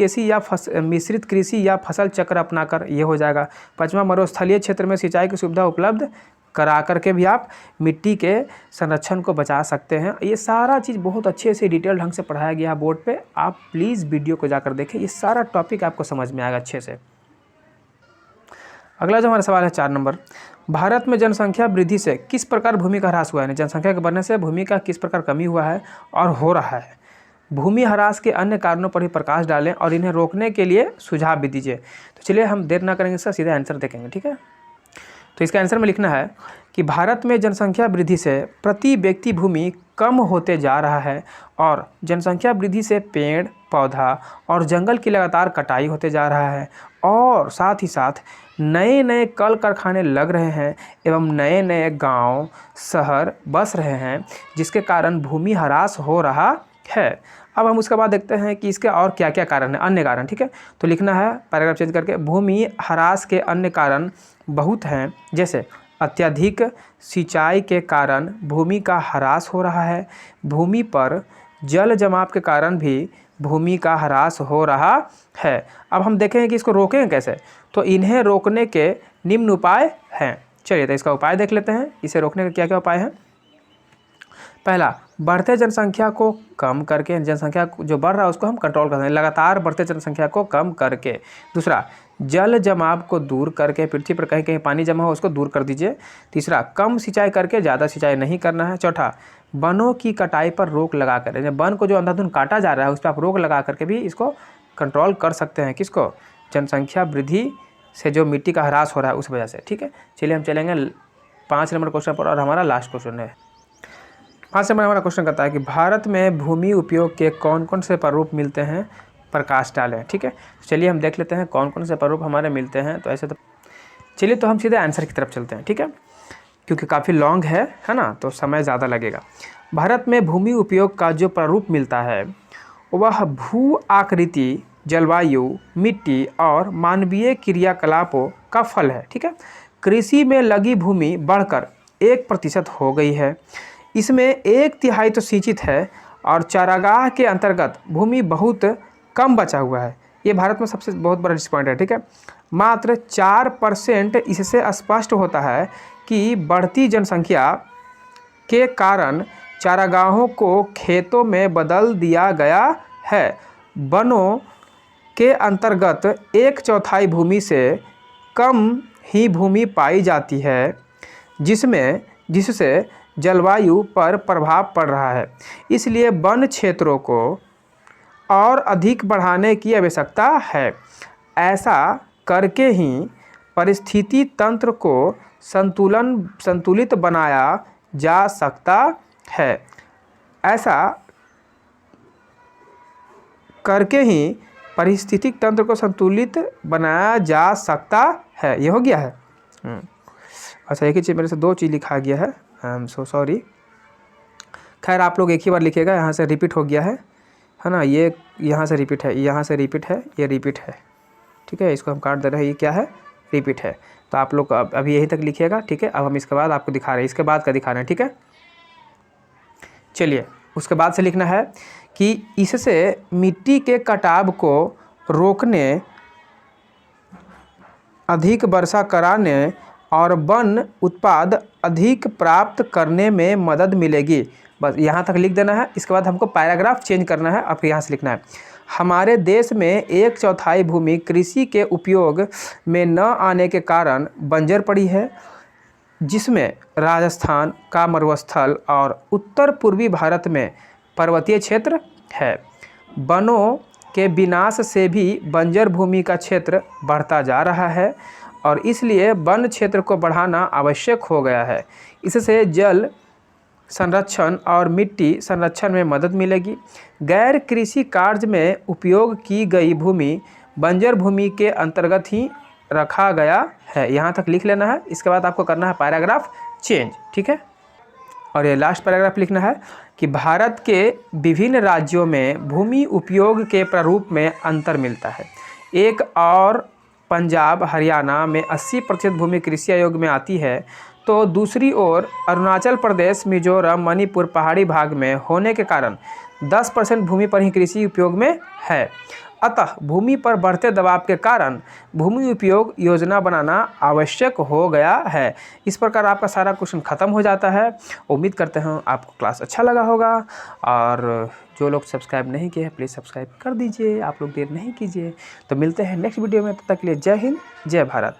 S1: कृषि या फसल चक्र अपनाकर, ये हो जाएगा। पाँचवा, मरुस्थलीय क्षेत्र में सिंचाई की सुविधा उपलब्ध करा करके भी आप मिट्टी के संरक्षण को बचा सकते हैं। ये सारा चीज़ बहुत अच्छे से डिटेल ढंग से पढ़ाया गया है बोर्ड पे, आप प्लीज़ वीडियो को जाकर देखें, ये सारा टॉपिक आपको समझ में आएगा अच्छे से। अगला जो हमारा सवाल है 4 नंबर, भारत में जनसंख्या वृद्धि से किस प्रकार भूमि का ह्रास हुआ है, जनसंख्या के बढ़ने से भूमि का किस प्रकार कमी हुआ है और हो रहा है। भूमि ह्रास के अन्य कारणों पर भी प्रकाश डालें और इन्हें रोकने के लिए सुझाव भी दीजिए। तो चलिए हम देर ना करेंगे सर, सीधा आंसर देखेंगे, ठीक है। तो इसका आंसर में लिखना है कि भारत में जनसंख्या वृद्धि से प्रति व्यक्ति भूमि कम होते जा रहा है और जनसंख्या वृद्धि से पेड़ पौधा और जंगल की लगातार कटाई होते जा रहा है और साथ ही साथ नए नए कल कारखाने लग रहे हैं एवं नए नए गांव शहर बस रहे हैं, जिसके कारण भूमि ह्रास हो रहा है। अब हम उसके बाद देखते हैं कि इसके और क्या क्या कारण है, अन्य कारण, ठीक है। तो लिखना है पैराग्राफ चेंज करके, भूमि ह्रास के अन्य कारण बहुत हैं, जैसे अत्यधिक सिंचाई के कारण भूमि का ह्रास हो रहा है, भूमि पर जल जमाव के कारण भी भूमि का ह्रास हो रहा है। अब हम देखेंगे कि इसको रोकें कैसे, तो इन्हें रोकने के निम्न उपाय हैं। चलिए तो इसका उपाय देख लेते हैं, इसे रोकने के क्या क्या उपाय हैं। पहला, बढ़ते जनसंख्या को कम करके, जनसंख्या जो बढ़ रहा है उसको हम कंट्रोल कर सकते हैं, लगातार बढ़ते जनसंख्या को कम करके। दूसरा, जल जमाव को दूर करके, पृथ्वी पर कहीं कहीं पानी जमा हो उसको दूर कर दीजिए। तीसरा, कम सिंचाई करके, ज़्यादा सिंचाई नहीं करना है। चौथा, वनों की कटाई पर रोक लगा कर, वन को जो अंधाधुंध काटा जा रहा है उस पर आप रोक लगा करके भी इसको कंट्रोल कर सकते हैं। किसको, जनसंख्या वृद्धि से जो मिट्टी का ह्रास हो रहा है उस वजह से, ठीक है। चलिए हम चलेंगे 5 नंबर क्वेश्चन पर और हमारा लास्ट क्वेश्चन है। 5 नंबर हमारा क्वेश्चन कहता है कि भारत में भूमि उपयोग के कौन कौन से प्रारूप मिलते हैं, प्रकाश डालें, ठीक है। चलिए हम देख लेते हैं कौन कौन से प्रारूप हमारे मिलते हैं। तो ऐसे तो चलिए तो हम सीधे आंसर की तरफ चलते हैं, ठीक है, क्योंकि काफ़ी लॉन्ग है ना, तो समय ज़्यादा लगेगा। भारत में भूमि उपयोग का जो प्रारूप मिलता है वह भू आकृति, जलवायु, मिट्टी और मानवीय क्रियाकलापों का फल है, ठीक है। कृषि में लगी भूमि बढ़कर 1% हो गई है, इसमें 1/3 तो सिंचित है और चारागाह के अंतर्गत भूमि बहुत कम बचा हुआ है। ये भारत में सबसे बहुत बड़ा डिसपॉइंट है, ठीक है। मात्र 4% इससे स्पष्ट होता है कि बढ़ती जनसंख्या के कारण चारागाहों को खेतों में बदल दिया गया है। वनों के अंतर्गत 1/4 भूमि से कम ही भूमि पाई जाती है, जिससे जलवायु पर प्रभाव पड़ रहा है। इसलिए वन क्षेत्रों को और अधिक बढ़ाने की आवश्यकता है। ऐसा करके ही परिस्थिति तंत्र को संतुलित बनाया जा सकता है। ऐसा करके ही पारिस्थितिक तंत्र को संतुलित बनाया जा सकता है। ये हो गया है। अच्छा, एक ही चीज़ मेरे से 2 चीज़ लिखा गया है, आई एम सो सॉरी। खैर आप लोग एक ही बार लिखिएगा, यहाँ से रिपीट हो गया है ना, ये यहाँ से रिपीट है, यहाँ से रिपीट है, ये रिपीट है, ठीक है। इसको हम काट दे रहे हैं, ये क्या है, रिपीट है। तो आप लोग अभी यहीं तक लिखिएगा, ठीक है। अब हम इसके बाद आपको दिखा रहे हैं, इसके बाद का दिखा रहे हैं, ठीक है। चलिए उसके बाद से लिखना है कि इससे मिट्टी के कटाव को रोकने, अधिक वर्षा कराने और वन उत्पाद अधिक प्राप्त करने में मदद मिलेगी। बस यहाँ तक लिख देना है। इसके बाद हमको पैराग्राफ चेंज करना है, आपको यहाँ से लिखना है, हमारे देश में 1/4 भूमि कृषि के उपयोग में न आने के कारण बंजर पड़ी है, जिसमें राजस्थान का मरुस्थल और उत्तर पूर्वी भारत में पर्वतीय क्षेत्र है। वनों के विनाश से भी बंजर भूमि का क्षेत्र बढ़ता जा रहा है और इसलिए वन क्षेत्र को बढ़ाना आवश्यक हो गया है। इससे जल संरक्षण और मिट्टी संरक्षण में मदद मिलेगी। गैर कृषि कार्य में उपयोग की गई भूमि बंजर भूमि के अंतर्गत ही रखा गया है। यहाँ तक लिख लेना है। इसके बाद आपको करना है पैराग्राफ चेंज, ठीक है। और ये लास्ट पैराग्राफ लिखना है कि भारत के विभिन्न राज्यों में भूमि उपयोग के प्रारूप में अंतर मिलता है। एक और पंजाब हरियाणा में 80% भूमि कृषि आयोग में आती है, तो दूसरी ओर अरुणाचल प्रदेश, मिजोरम, मणिपुर पहाड़ी भाग में होने के कारण 10% भूमि पर ही कृषि उपयोग में है। अतः भूमि पर बढ़ते दबाव के कारण भूमि उपयोग योजना बनाना आवश्यक हो गया है। इस प्रकार आपका सारा क्वेश्चन ख़त्म हो जाता है। उम्मीद करते हैं आपको क्लास अच्छा लगा होगा, और जो लोग सब्सक्राइब नहीं किए हैं प्लीज़ सब्सक्राइब कर दीजिए, आप लोग देर नहीं कीजिए। तो मिलते हैं नेक्स्ट वीडियो में, तब तक के लिए जय हिंद, जय भारत।